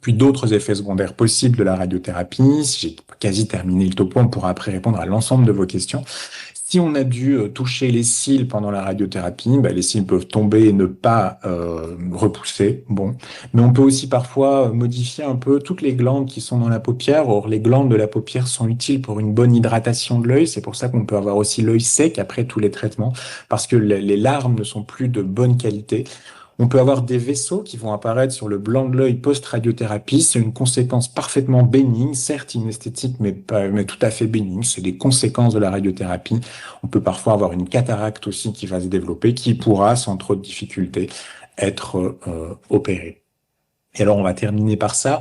Puis d'autres effets secondaires possibles de la radiothérapie. Si j'ai quasi terminé le topo, on pourra après répondre à l'ensemble de vos questions. Si on a dû toucher les cils pendant la radiothérapie, les cils peuvent tomber et ne pas repousser. Bon, mais on peut aussi parfois modifier un peu toutes les glandes qui sont dans la paupière. Or, les glandes de la paupière sont utiles pour une bonne hydratation de l'œil. C'est pour ça qu'on peut avoir aussi l'œil sec après tous les traitements, parce que les larmes ne sont plus de bonne qualité. On peut avoir des vaisseaux qui vont apparaître sur le blanc de l'œil post-radiothérapie. C'est une conséquence parfaitement bénigne, certes inesthétique, mais tout à fait bénigne. C'est des conséquences de la radiothérapie. On peut parfois avoir une cataracte aussi qui va se développer, qui pourra, sans trop de difficultés, être opérée. Et alors, on va terminer par ça.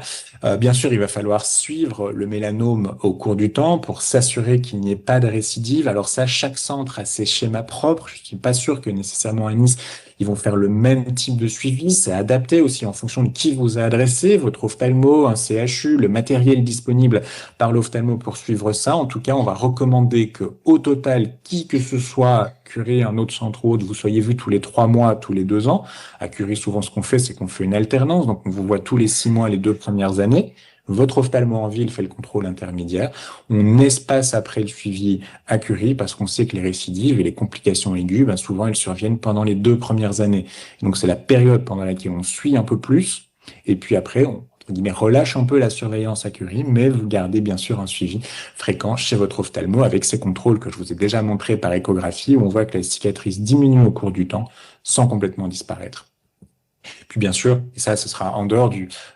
Bien sûr, il va falloir suivre le mélanome au cours du temps pour s'assurer qu'il n'y ait pas de récidive. Alors ça, chaque centre a ses schémas propres. Je suis pas sûr que nécessairement à Nice, ils vont faire le même type de suivi. C'est adapté aussi en fonction de qui vous a adressé, votre ophtalmo, un CHU, le matériel disponible par l'ophtalmo pour suivre ça. En tout cas, on va recommander que, au total, qui que ce soit, Curie, un autre centre ou autre, vous soyez vu tous les 3 mois, tous les 2 ans. À Curie, souvent, ce qu'on fait, c'est qu'on fait une alternance. Donc, on vous voit tous les 6 mois, les 2 premières années. Votre ophtalmo en ville fait le contrôle intermédiaire. On espace après le suivi à Curie parce qu'on sait que les récidives et les complications aiguës, souvent, elles surviennent pendant les 2 premières années. Donc, c'est la période pendant laquelle on suit un peu plus. Et puis après, on entre guillemets, relâche un peu la surveillance à Curie, mais vous gardez bien sûr un suivi fréquent chez votre ophtalmo avec ces contrôles que je vous ai déjà montrés par échographie où on voit que la cicatrice diminue au cours du temps sans complètement disparaître. Puis bien sûr, et ça, ce sera en dehors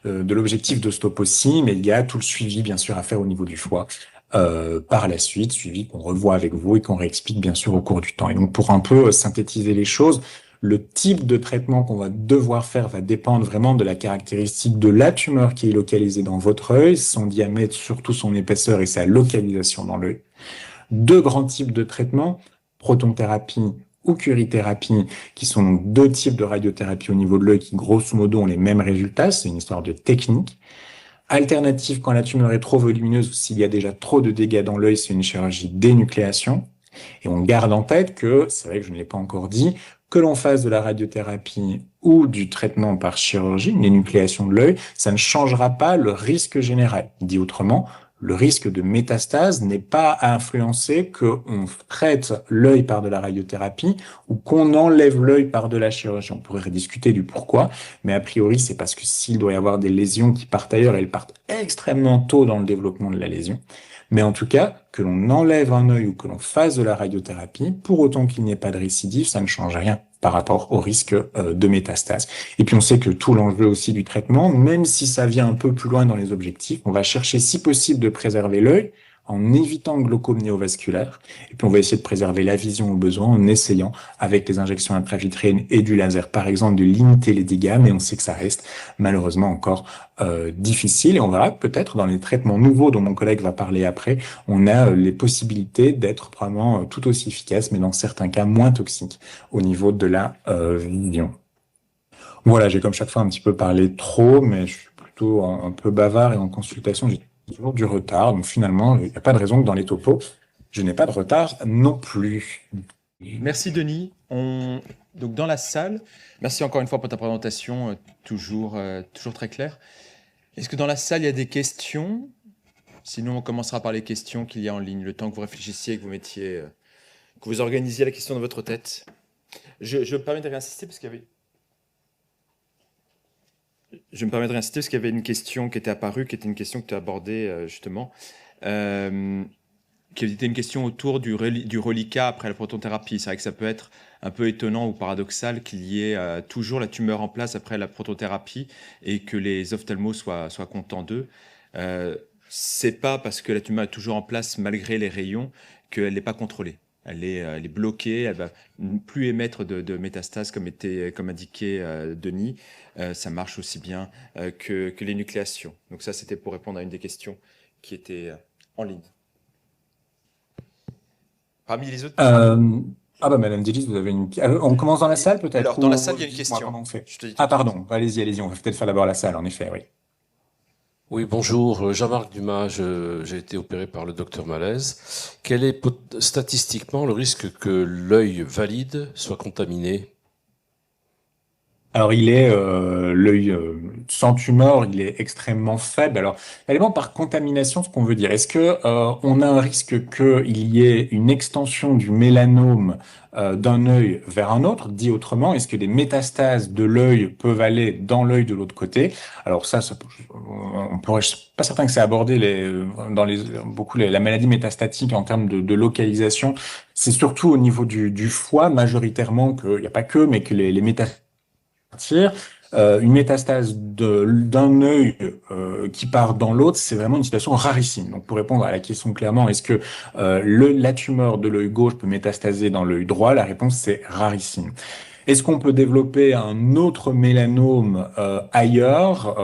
de l'objectif de stop aussi, mais il y a tout le suivi bien sûr à faire au niveau du foie. Par la suite, suivi qu'on revoit avec vous et qu'on réexplique bien sûr au cours du temps. Et donc pour un peu synthétiser les choses, le type de traitement qu'on va devoir faire va dépendre vraiment de la caractéristique de la tumeur qui est localisée dans votre œil, son diamètre, surtout son épaisseur et sa localisation dans l'œil. 2 grands types de traitements, protonthérapie ou curithérapie, qui sont donc 2 types de radiothérapie au niveau de l'œil qui, grosso modo, ont les mêmes résultats. C'est une histoire de technique. Alternative, quand la tumeur est trop volumineuse ou s'il y a déjà trop de dégâts dans l'œil, c'est une chirurgie d'énucléation. Et on garde en tête que, c'est vrai que je ne l'ai pas encore dit, que l'on fasse de la radiothérapie ou du traitement par chirurgie, une énucléation de l'œil, ça ne changera pas le risque général. Dit autrement, le risque de métastase n'est pas à influencer qu'on traite l'œil par de la radiothérapie ou qu'on enlève l'œil par de la chirurgie. On pourrait rediscuter du pourquoi, mais a priori, c'est parce que s'il doit y avoir des lésions qui partent ailleurs, elles partent extrêmement tôt dans le développement de la lésion. Mais en tout cas, que l'on enlève un œil ou que l'on fasse de la radiothérapie, pour autant qu'il n'y ait pas de récidive, ça ne change rien par rapport au risque de métastase. Et puis on sait que tout l'enjeu aussi du traitement, même si ça vient un peu plus loin dans les objectifs, on va chercher si possible de préserver l'œil en évitant le glaucome néovasculaire. Et puis on va essayer de préserver la vision au besoin en essayant, avec les injections intravitréennes et du laser par exemple, de limiter les dégâts, mais on sait que ça reste malheureusement encore difficile. Et on verra peut-être dans les traitements nouveaux dont mon collègue va parler après, on a les possibilités d'être probablement tout aussi efficaces, mais dans certains cas moins toxiques au niveau de la vision. Voilà, j'ai comme chaque fois un petit peu parlé trop, mais je suis plutôt un peu bavard et en consultation, j'ai toujours du retard. Donc finalement, il n'y a pas de raison que dans les topos, je n'ai pas de retard non plus. Merci Denis. Donc dans la salle, merci encore une fois pour ta présentation, toujours très claire. Est-ce que dans la salle, il y a des questions? Sinon, on commencera par les questions qu'il y a en ligne, le temps que vous réfléchissiez, que vous mettiez, que vous organisiez la question dans votre tête. Je me permets de réinsister parce qu'il y avait... Je me permets de réinsister parce qu'il y avait une question qui était apparue, qui était une question que tu as abordée justement, qui était une question autour du reliquat après la protonthérapie. C'est vrai que ça peut être un peu étonnant ou paradoxal qu'il y ait toujours la tumeur en place après la protonthérapie et que les ophtalmos soient contents d'eux. c'est pas parce que la tumeur est toujours en place malgré les rayons qu'elle n'est pas contrôlée. Elle est bloquée, elle va plus émettre de métastases comme indiqué Denis. Ça marche aussi bien que l'énucléation. Donc ça, c'était pour répondre à une des questions qui était en ligne. Parmi les autres questions. Ah bah Madame Delis, vous avez une... on commence dans la salle peut-être Alors, dans la ou salle, il y a une dites-moi question. comment on fait. Je te dis tout Ah de suite. pardon, allez-y, on va peut-être faire d'abord la salle, en effet, oui. Oui, bonjour, Jean-Marc Dumas, j'ai été opéré par le docteur Malaise. Quel est statistiquement le risque que l'œil valide soit contaminé? Alors, l'œil sans tumeur, il est extrêmement faible. Alors, également par contamination, ce qu'on veut dire, est-ce que on a un risque qu'il y ait une extension du mélanome d'un œil vers un autre? Dit autrement, est-ce que des métastases de l'œil peuvent aller dans l'œil de l'autre côté? Alors on pourrait, je suis pas certain que c'est abordé la maladie métastatique en termes de localisation. C'est surtout au niveau du foie majoritairement qu'il n'y a pas que, mais que les métastases partir. Une métastase d'un œil qui part dans l'autre, c'est vraiment une situation rarissime. Donc, pour répondre à la question clairement, est-ce que la tumeur de l'œil gauche peut métastaser dans l'œil droit? La réponse, c'est rarissime. Est-ce qu'on peut développer un autre mélanome ailleurs?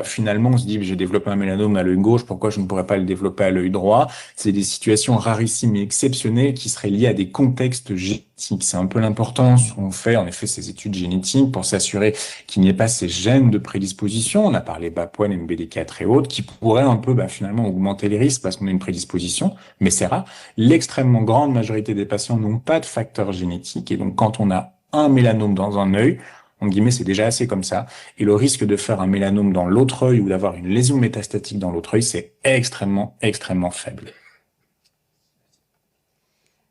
Finalement, on se dit, j'ai développé un mélanome à l'œil gauche, pourquoi je ne pourrais pas le développer à l'œil droit? C'est des situations rarissimes et exceptionnelles qui seraient liées à des contextes génétiques. C'est un peu l'importance qu'on fait, en effet, ces études génétiques pour s'assurer qu'il n'y ait pas ces gènes de prédisposition. On a parlé BAP1, MBD4 et autres, qui pourraient un peu finalement augmenter les risques parce qu'on a une prédisposition, mais c'est rare. L'extrêmement grande majorité des patients n'ont pas de facteurs génétiques et donc quand on a un mélanome dans un œil, en guillemets, c'est déjà assez comme ça. Et le risque de faire un mélanome dans l'autre œil ou d'avoir une lésion métastatique dans l'autre œil, c'est extrêmement, extrêmement faible.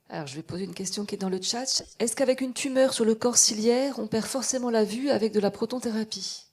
Alors, je vais poser une question qui est dans le chat. Est-ce qu'avec une tumeur sur le corps ciliaire, on perd forcément la vue avec de la protonthérapie?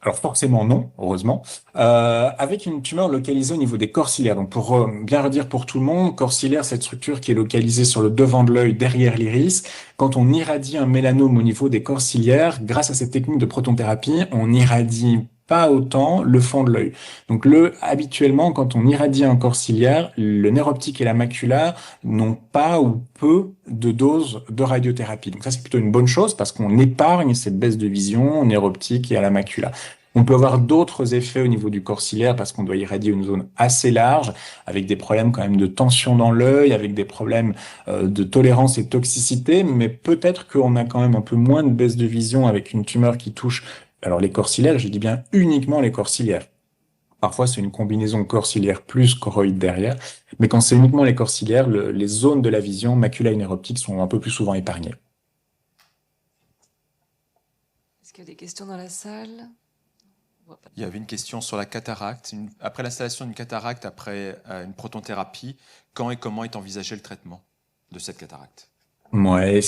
Alors forcément non, heureusement. Avec une tumeur localisée au niveau des corps ciliaires. Donc pour bien redire pour tout le monde, corps ciliaire, cette structure qui est localisée sur le devant de l'œil, derrière l'iris. Quand on irradie un mélanome au niveau des corps ciliaires, grâce à cette technique de protonthérapie, on irradie pas autant le fond de l'œil. Donc habituellement, quand on irradie un corps ciliaire, le nerf optique et la macula n'ont pas ou peu de doses de radiothérapie. Donc ça, c'est plutôt une bonne chose parce qu'on épargne cette baisse de vision au nerf optique et à la macula. On peut avoir d'autres effets au niveau du corps ciliaire parce qu'on doit irradier une zone assez large, avec des problèmes quand même de tension dans l'œil, avec des problèmes de tolérance et de toxicité, mais peut-être qu'on a quand même un peu moins de baisse de vision avec une tumeur qui touche, alors les corps ciliaires, je dis bien uniquement les corps ciliaires. Parfois, c'est une combinaison corps ciliaire plus choroïde derrière, mais quand c'est uniquement les corps ciliaires, les zones de la vision, macula et nerf optique sont un peu plus souvent épargnées. Est-ce qu'il y a des questions dans la salle? Il y avait une question sur la cataracte. Après l'installation d'une cataracte, après une protonthérapie, quand et comment est envisagé le traitement de cette cataracte? Ouais,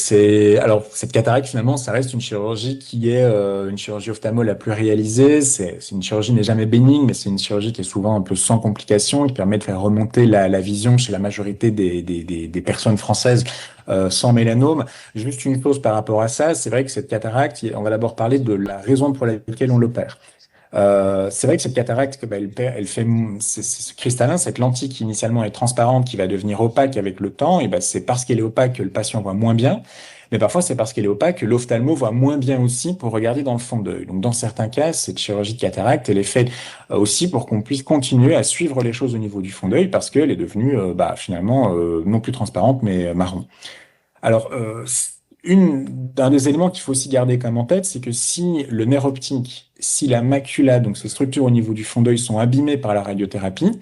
alors cette cataracte finalement, ça reste une chirurgie qui est une chirurgie ophtalmo la plus réalisée. C'est une chirurgie n'est jamais bénigne, mais c'est une chirurgie qui est souvent un peu sans complications, qui permet de faire remonter la vision chez la majorité des personnes françaises sans mélanome. Juste une chose par rapport à ça, c'est vrai que cette cataracte, on va d'abord parler de la raison pour laquelle on l'opère. C'est vrai que cette cataracte, elle fait ce cristallin, cette lentille qui initialement est transparente, qui va devenir opaque avec le temps, et ben c'est parce qu'elle est opaque que le patient voit moins bien. Mais parfois, c'est parce qu'elle est opaque que l'ophtalmo voit moins bien aussi pour regarder dans le fond d'œil. Donc, dans certains cas, cette chirurgie de cataracte, elle est faite aussi pour qu'on puisse continuer à suivre les choses au niveau du fond d'œil parce qu'elle est devenue finalement non plus transparente mais marron. Alors, un des éléments qu'il faut aussi garder comme en tête, c'est que si le nerf optique, si la macula, donc ces structures au niveau du fond d'œil sont abîmées par la radiothérapie,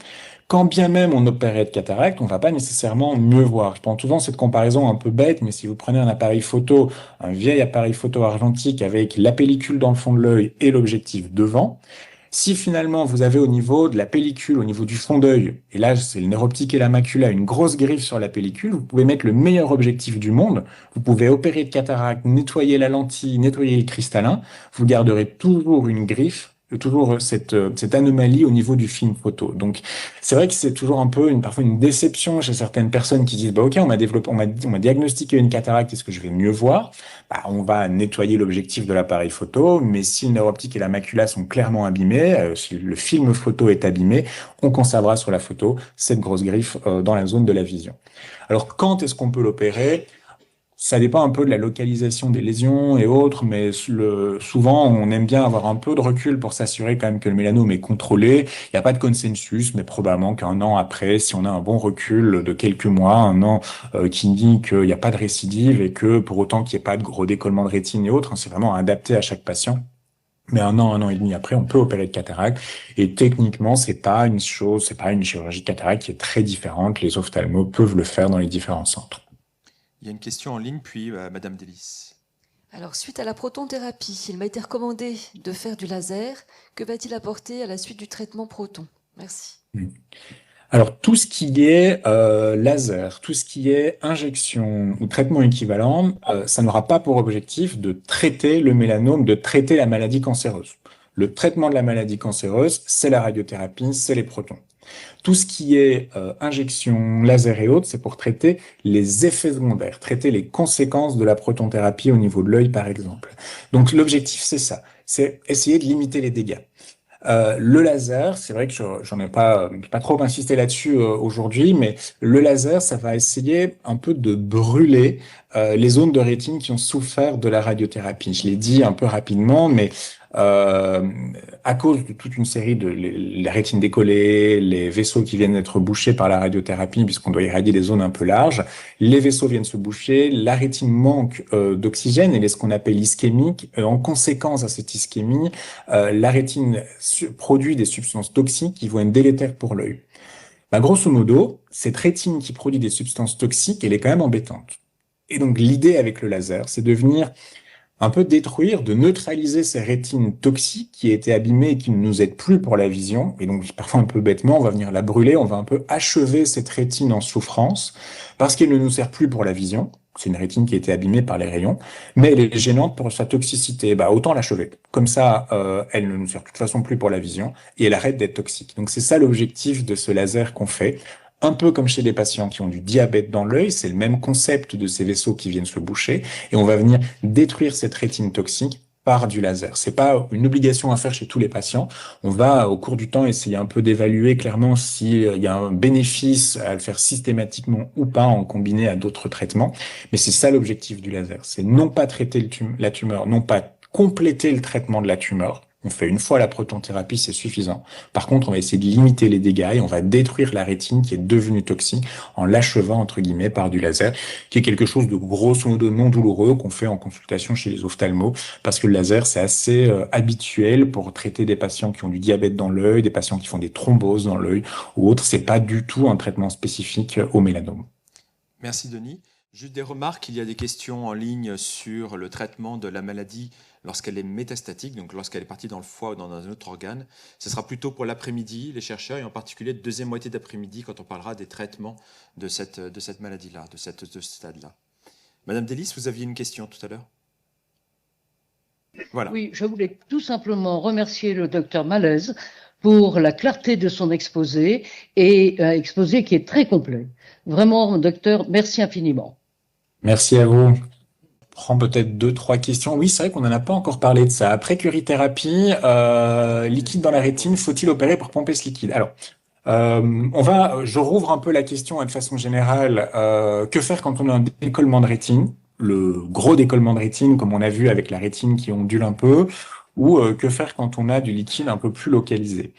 quand bien même on opérait de cataracte, on va pas nécessairement mieux voir. Je prends souvent cette comparaison un peu bête, mais si vous prenez un appareil photo, un vieil appareil photo argentique avec la pellicule dans le fond de l'œil et l'objectif devant, si finalement vous avez au niveau de la pellicule, au niveau du fond d'œil, et là c'est le nerf optique et la macula, une grosse griffe sur la pellicule, vous pouvez mettre le meilleur objectif du monde, vous pouvez opérer de cataracte, nettoyer la lentille, nettoyer le cristallin, vous garderez toujours une griffe toujours cette anomalie au niveau du film photo. Donc, c'est vrai que c'est toujours un peu parfois une déception chez certaines personnes qui disent, bah, OK, on m'a diagnostiqué une cataracte, est-ce que je vais mieux voir? Bah, on va nettoyer l'objectif de l'appareil photo, mais si le nerf optique et la macula sont clairement abîmés, si le film photo est abîmé, on conservera sur la photo cette grosse griffe dans la zone de la vision. Alors, quand est-ce qu'on peut l'opérer? Ça dépend un peu de la localisation des lésions et autres, mais souvent, on aime bien avoir un peu de recul pour s'assurer quand même que le mélanome est contrôlé. Il n'y a pas de consensus, mais probablement qu'un an après, si on a un bon recul de quelques mois, un an qui dit qu'il n'y a pas de récidive et que pour autant qu'il n'y ait pas de gros décollement de rétine et autres, hein, c'est vraiment adapté à chaque patient. Mais un an et demi après, on peut opérer de cataracte. Et techniquement, c'est pas une chirurgie de cataracte qui est très différente. Les ophtalmos peuvent le faire dans les différents centres. Il y a une question en ligne, puis Madame Delis. Alors, suite à la protonthérapie, il m'a été recommandé de faire du laser. Que va-t-il apporter à la suite du traitement proton? Merci. Alors, tout ce qui est laser, tout ce qui est injection ou traitement équivalent, ça n'aura pas pour objectif de traiter le mélanome, de traiter la maladie cancéreuse. Le traitement de la maladie cancéreuse, c'est la radiothérapie, c'est les protons. Tout ce qui est injection, laser et autres, c'est pour traiter les effets secondaires, traiter les conséquences de la protonthérapie au niveau de l'œil, par exemple. Donc, l'objectif, c'est ça, c'est essayer de limiter les dégâts. Le laser, c'est vrai que j'en ai pas trop insisté là-dessus aujourd'hui, mais le laser, ça va essayer un peu de brûler les zones de rétine qui ont souffert de la radiothérapie. Je l'ai dit un peu rapidement, mais à cause de toute une série de la rétine décollée, les vaisseaux qui viennent d'être bouchés par la radiothérapie, puisqu'on doit irradier des zones un peu larges, les vaisseaux viennent se boucher, la rétine manque d'oxygène, elle est ce qu'on appelle ischémique. En conséquence à cette ischémie, la rétine produit des substances toxiques qui vont être délétères pour l'œil. Bah, grosso modo, cette rétine qui produit des substances toxiques, elle est quand même embêtante. Et donc l'idée avec le laser, c'est de venir un peu détruire, de neutraliser ces rétines toxiques qui étaient abîmées et qui ne nous aident plus pour la vision. Et donc, parfois un peu bêtement, on va venir la brûler, on va un peu achever cette rétine en souffrance parce qu'elle ne nous sert plus pour la vision. C'est une rétine qui a été abîmée par les rayons, mais elle est gênante pour sa toxicité. Bah, autant l'achever. Comme ça, elle ne nous sert de toute façon plus pour la vision et elle arrête d'être toxique. Donc, c'est ça l'objectif de ce laser qu'on fait. Un peu comme chez les patients qui ont du diabète dans l'œil, c'est le même concept de ces vaisseaux qui viennent se boucher et on va venir détruire cette rétine toxique par du laser. C'est pas une obligation à faire chez tous les patients. On va, au cours du temps, essayer un peu d'évaluer clairement s'il y a un bénéfice à le faire systématiquement ou pas en combiné à d'autres traitements. Mais c'est ça l'objectif du laser. C'est non pas traiter la tumeur, non pas compléter le traitement de la tumeur. On fait une fois la protonthérapie, c'est suffisant. Par contre, on va essayer de limiter les dégâts et on va détruire la rétine qui est devenue toxique en l'achevant, entre guillemets, par du laser, qui est quelque chose de grosso modo non douloureux qu'on fait en consultation chez les ophtalmos, parce que le laser, c'est assez habituel pour traiter des patients qui ont du diabète dans l'œil, des patients qui font des thromboses dans l'œil ou autres. C'est pas du tout un traitement spécifique au mélanome. Merci Denis. Juste des remarques, il y a des questions en ligne sur le traitement de la maladie lorsqu'elle est métastatique, donc lorsqu'elle est partie dans le foie ou dans un autre organe. Ce sera plutôt pour l'après-midi, les chercheurs, et en particulier de deuxième moitié d'après-midi, quand on parlera des traitements de cette maladie-là, de ce stade-là. Madame Delis, vous aviez une question tout à l'heure? Voilà. Oui, je voulais tout simplement remercier le docteur Malaise pour la clarté de son exposé, et un exposé qui est très complet. Vraiment, docteur, merci infiniment. Merci à vous. Prends peut-être 2-3 questions. Oui, c'est vrai qu'on n'en a pas encore parlé de ça. Après curithérapie, liquide dans la rétine, faut-il opérer pour pomper ce liquide? Alors, je rouvre un peu la question de façon générale. Que faire quand on a un décollement de rétine? Le gros décollement de rétine, comme on a vu avec la rétine qui ondule un peu, ou que faire quand on a du liquide un peu plus localisé?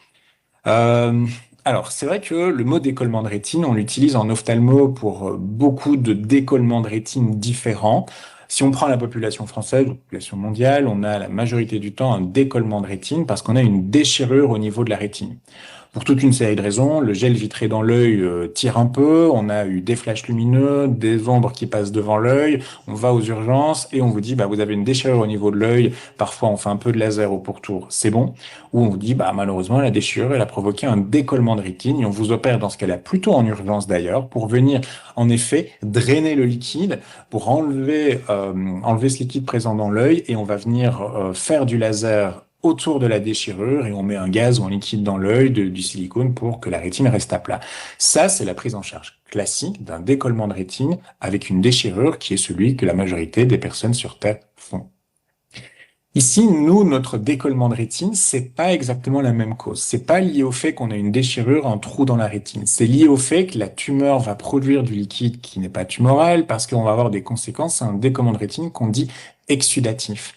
Alors, c'est vrai que le mot décollement de rétine, on l'utilise en ophtalmo pour beaucoup de décollements de rétine différents. Si on prend la population française ou la population mondiale, on a la majorité du temps un décollement de rétine parce qu'on a une déchirure au niveau de la rétine. Pour toute une série de raisons, le gel vitré dans l'œil tire un peu, on a eu des flashs lumineux, des ombres qui passent devant l'œil, on va aux urgences et on vous dit vous avez une déchirure au niveau de l'œil, parfois on fait un peu de laser au pourtour, c'est bon, ou on vous dit malheureusement la déchirure elle a provoqué un décollement de rétine et on vous opère dans ce cas-là plutôt en urgence d'ailleurs pour venir en effet drainer le liquide, pour enlever ce liquide présent dans l'œil et on va venir faire du laser autour de la déchirure et on met un gaz ou un liquide dans l'œil, du silicone pour que la rétine reste à plat. Ça, c'est la prise en charge classique d'un décollement de rétine avec une déchirure qui est celui que la majorité des personnes sur Terre font. Ici, nous, notre décollement de rétine, c'est pas exactement la même cause. C'est pas lié au fait qu'on a une déchirure, un trou dans la rétine. C'est lié au fait que la tumeur va produire du liquide qui n'est pas tumoral parce qu'on va avoir des conséquences à un décollement de rétine qu'on dit exsudatif.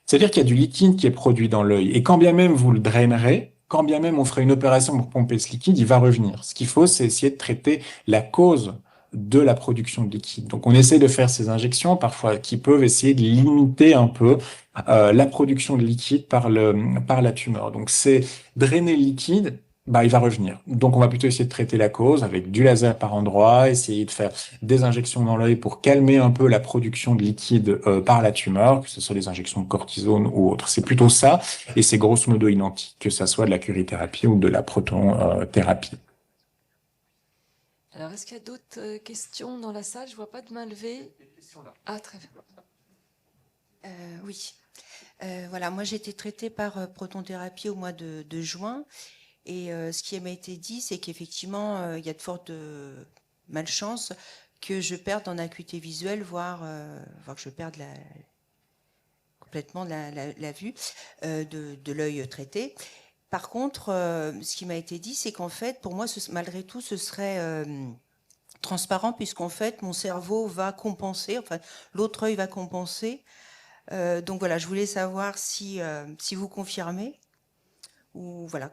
C'est-à-dire qu'il y a du liquide qui est produit dans l'œil. Et quand bien même vous le drainerez, quand bien même on ferait une opération pour pomper ce liquide, il va revenir. Ce qu'il faut, c'est essayer de traiter la cause de la production de liquide. Donc, on essaie de faire ces injections, parfois, qui peuvent essayer de limiter un peu la production de liquide par la tumeur. Donc, c'est drainer le liquide, bah, il va revenir. Donc, on va plutôt essayer de traiter la cause avec du laser par endroit, essayer de faire des injections dans l'œil pour calmer un peu la production de liquide par la tumeur, que ce soit des injections de cortisone ou autre. C'est plutôt ça, et c'est grosso modo identique, que ça soit de la curithérapie ou de la protothérapie. Alors, est-ce qu'il y a d'autres questions dans la salle? Je ne vois pas de main levée. Ah, très bien. Oui. Voilà, moi j'ai été traitée par protonthérapie au mois de juin. Et ce qui m'a été dit, c'est qu'effectivement, il y a de fortes malchances que je perde en acuité visuelle, voire que je perde complètement la vue de l'œil traité. Par contre, ce qui m'a été dit, c'est qu'en fait, pour moi, malgré tout, ce serait transparent, puisqu'en fait, mon cerveau va compenser, enfin, l'autre œil va compenser. Donc voilà, je voulais savoir si vous confirmez, ou voilà.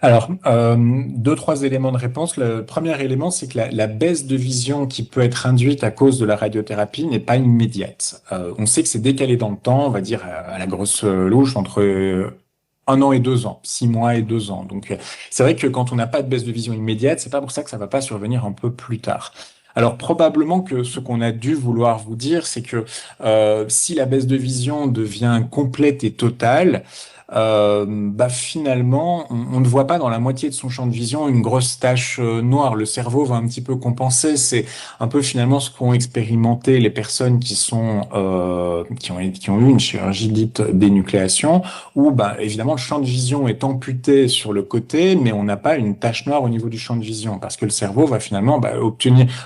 Alors, deux, trois éléments de réponse. Le premier élément, c'est que la baisse de vision qui peut être induite à cause de la radiothérapie n'est pas immédiate. On sait que c'est décalé dans le temps, on va dire à la grosse louche, entre 1 an et 2 ans, 6 mois et 2 ans. Donc, c'est vrai que quand on n'a pas de baisse de vision immédiate, c'est pas pour ça que ça va pas survenir un peu plus tard. Alors, probablement que ce qu'on a dû vouloir vous dire, c'est que si la baisse de vision devient complète et totale, bah finalement, on ne voit pas dans la moitié de son champ de vision une grosse tache noire. Le cerveau va un petit peu compenser. C'est un peu finalement ce qu'ont expérimenté les personnes qui ont eu une chirurgie dite d'énucléation, où bah évidemment le champ de vision est amputé sur le côté, mais on n'a pas une tache noire au niveau du champ de vision parce que le cerveau va finalement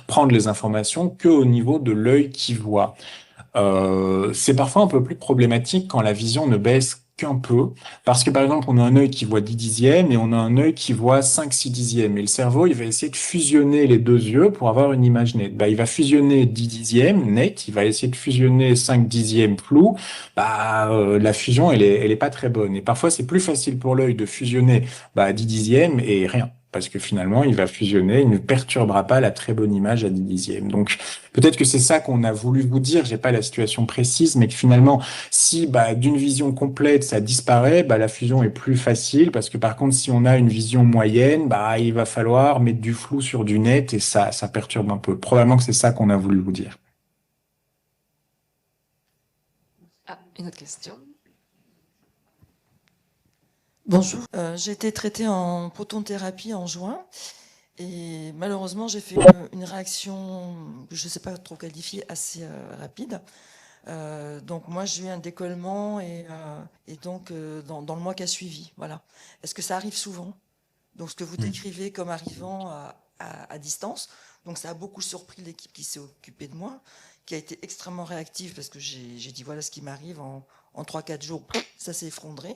prendre les informations que au niveau de l'œil qui voit. C'est parfois un peu plus problématique quand la vision ne baisse qu'un peu, parce que par exemple, on a un œil qui voit 10 dixièmes et on a un œil qui voit 5-6 dixièmes. Et le cerveau, il va essayer de fusionner les deux yeux pour avoir une image nette. Bah, il va fusionner 10 dixièmes net, il va essayer de fusionner 5 dixièmes flou. Bah, la fusion, elle est pas très bonne. Et parfois, c'est plus facile pour l'œil de fusionner 10 dixièmes et rien. Parce que finalement, il va fusionner, il ne perturbera pas la très bonne image à 10 dixièmes. Donc, peut-être que c'est ça qu'on a voulu vous dire. J'ai pas la situation précise, mais que finalement, si d'une vision complète ça disparaît, la fusion est plus facile. Parce que par contre, si on a une vision moyenne, il va falloir mettre du flou sur du net et ça perturbe un peu. Probablement que c'est ça qu'on a voulu vous dire. Ah, une autre question. Bonjour, j'ai été traitée en protonthérapie en juin et malheureusement j'ai fait une réaction que je ne sais pas trop qualifier assez rapide. Donc moi j'ai eu un décollement et donc dans le mois qui a suivi. Voilà. Est-ce que ça arrive souvent? Donc ce que vous décrivez comme arrivant à distance, donc ça a beaucoup surpris l'équipe qui s'est occupée de moi, qui a été extrêmement réactive parce que j'ai dit voilà ce qui m'arrive en 3-4 jours, ça s'est effondré.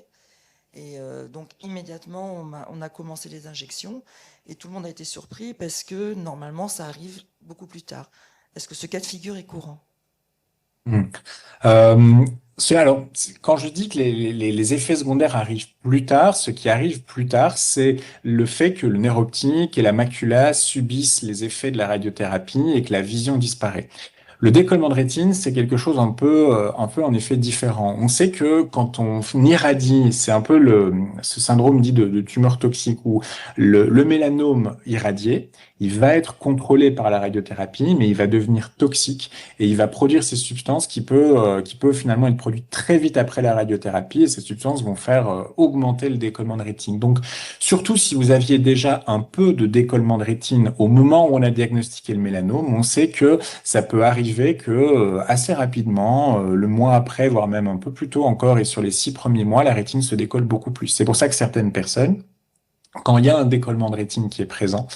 Et donc immédiatement, on a commencé les injections et tout le monde a été surpris parce que normalement, ça arrive beaucoup plus tard. Est-ce que ce cas de figure est courant? Alors, quand je dis que les effets secondaires arrivent plus tard, ce qui arrive plus tard, c'est le fait que le nerf optique et la macula subissent les effets de la radiothérapie et que la vision disparaît. Le décollement de rétine, c'est quelque chose un peu en effet différent. On sait que quand on irradie, c'est un peu ce syndrome dit de tumeur toxique où le mélanome irradié, il va être contrôlé par la radiothérapie, mais il va devenir toxique et il va produire ces substances qui peut finalement être produites très vite après la radiothérapie et ces substances vont faire augmenter le décollement de rétine. Donc, surtout si vous aviez déjà un peu de décollement de rétine au moment où on a diagnostiqué le mélanome, on sait que ça peut arriver arriver que assez rapidement, le mois après, voire même un peu plus tôt encore, et sur les 6 premiers mois, la rétine se décolle beaucoup plus. C'est pour ça que certaines personnes, quand il y a un décollement de rétine qui est présent,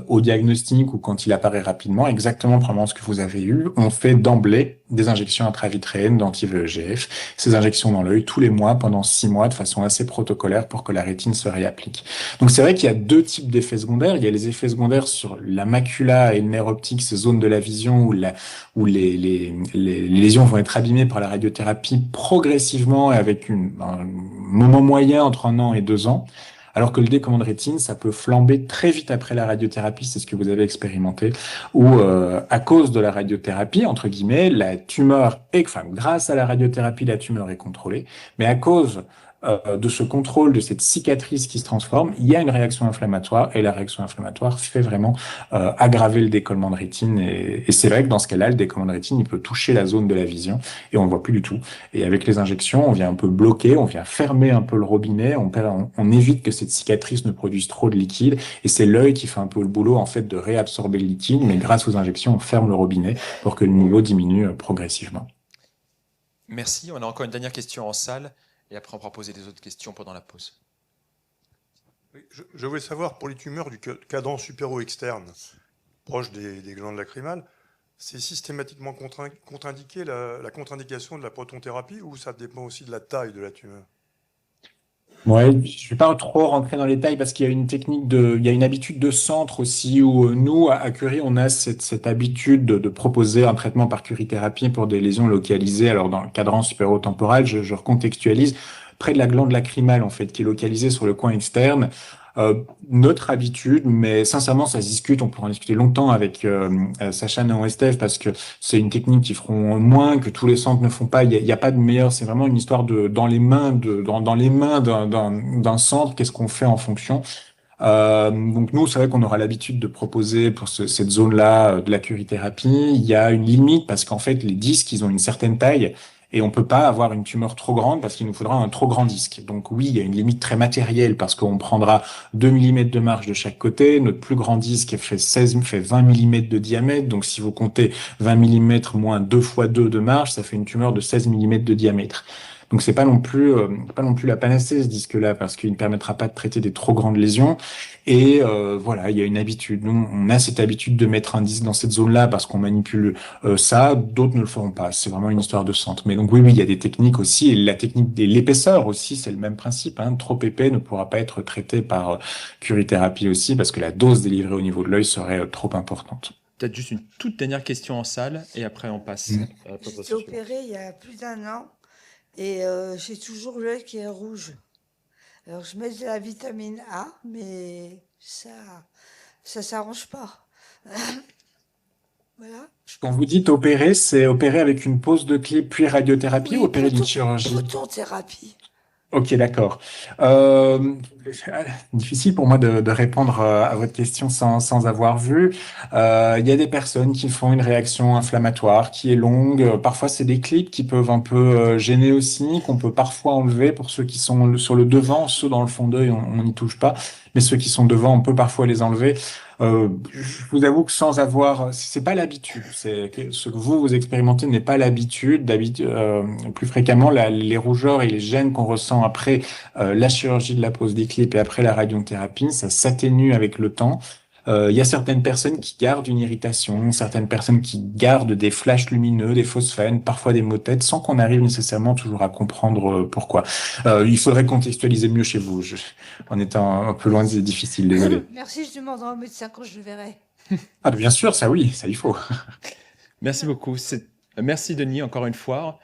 au diagnostic ou quand il apparaît rapidement, exactement probablement ce que vous avez eu, on fait d'emblée des injections intravitréennes d'anti-VEGF, ces injections dans l'œil tous les mois pendant 6 mois de façon assez protocolaire pour que la rétine se réapplique. Donc c'est vrai qu'il y a deux types d'effets secondaires. Il y a les effets secondaires sur la macula et le nerf optique, ces zones de la vision où les lésions vont être abîmées par la radiothérapie progressivement et avec un moment moyen entre 1 an et 2 ans. Alors que le décollement de rétine, ça peut flamber très vite après la radiothérapie, c'est ce que vous avez expérimenté, où à cause de la radiothérapie, entre guillemets, la tumeur est, enfin grâce à la radiothérapie, la tumeur est contrôlée, mais à cause de ce contrôle, de cette cicatrice qui se transforme, il y a une réaction inflammatoire, et la réaction inflammatoire fait vraiment aggraver le décollement de rétine, et c'est vrai que dans ce cas-là, le décollement de rétine, il peut toucher la zone de la vision, et on ne voit plus du tout. Et avec les injections, on vient un peu bloquer, on vient fermer un peu le robinet, on évite que cette cicatrice ne produise trop de liquide, et c'est l'œil qui fait un peu le boulot en fait de réabsorber le liquide, mais grâce aux injections, on ferme le robinet pour que le niveau diminue progressivement. Merci. On a encore une dernière question en salle, et après on pourra poser des autres questions pendant la pause. Oui, je voulais savoir, pour les tumeurs du cadran supéro-externe, proche des glandes lacrymales, c'est systématiquement contre-indiqué la contre-indication de la protonthérapie, ou ça dépend aussi de la taille de la tumeur? Ouais, je vais pas trop rentrer dans les détails parce qu'il y a il y a une habitude de centre aussi où nous, à Curie, on a cette habitude de proposer un traitement par curithérapie pour des lésions localisées. Alors, dans le cadran supérotemporal, je recontextualise près de la glande lacrymale, en fait, qui est localisée sur le coin externe. Notre habitude, mais sincèrement, ça se discute. On pourra en discuter longtemps avec Sacha Néon-Estève parce que c'est une technique qu'ils feront moins, que tous les centres ne font pas. Il y a pas de meilleur. C'est vraiment une histoire dans les mains d'un centre. Qu'est-ce qu'on fait en fonction? Donc nous, c'est vrai qu'on aura l'habitude de proposer pour cette zone-là de la curithérapie. Il y a une limite parce qu'en fait, les disques, ils ont une certaine taille. Et on peut pas avoir une tumeur trop grande parce qu'il nous faudra un trop grand disque. Donc oui, il y a une limite très matérielle parce qu'on prendra 2 mm de marge de chaque côté. Notre plus grand disque fait 20 mm de diamètre. Donc si vous comptez 20 mm moins 2 fois 2 de marge, ça fait une tumeur de 16 mm de diamètre. Donc c'est pas non plus la panacée ce disque-là parce qu'il ne permettra pas de traiter des trop grandes lésions. Et voilà, il y a une habitude. Nous, on a cette habitude de mettre un disque dans cette zone-là parce qu'on manipule ça. D'autres ne le feront pas. C'est vraiment une histoire de centre. Mais donc oui, il y a des techniques aussi. Et la technique de l'épaisseur aussi, c'est le même principe. Hein. Trop épais ne pourra pas être traité par curithérapie aussi parce que la dose délivrée au niveau de l'œil serait trop importante. Peut-être juste une toute dernière question en salle, et après on passe à la J'ai été présentation. opérée il y a plus d'1 an et j'ai toujours l'œil qui est rouge. Alors je mets de la vitamine A, mais ça s'arrange pas. Voilà. Quand vous dites opérer, c'est opérer avec une pose de clé puis radiothérapie ou opérer d'une chirurgie? Photothérapie. Ok, d'accord. Difficile pour moi de répondre à votre question sans avoir vu. Il y a des personnes qui font une réaction inflammatoire qui est longue. Parfois, c'est des clips qui peuvent un peu gêner aussi, qu'on peut parfois enlever pour ceux qui sont sur le devant. Ceux dans le fond d'œil, on n'y touche pas. Mais ceux qui sont devant, on peut parfois les enlever. Je vous avoue que sans avoir, c'est pas l'habitude. C'est que ce que vous expérimentez n'est pas l'habitude. Plus fréquemment, les rougeurs et les gènes qu'on ressent après la chirurgie de la pose des clips et après la radiothérapie, ça s'atténue avec le temps. Il y a certaines personnes qui gardent une irritation, certaines personnes qui gardent des flashs lumineux, des phosphènes, parfois des maux de tête, sans qu'on arrive nécessairement toujours à comprendre pourquoi. Il faudrait contextualiser mieux chez vous. En étant un peu loin, c'est difficile, désolé. Merci, je demanderai au médecin quand je le verrai. Ah, bien sûr, ça oui, ça il faut. Merci beaucoup. Merci Denis, encore une fois.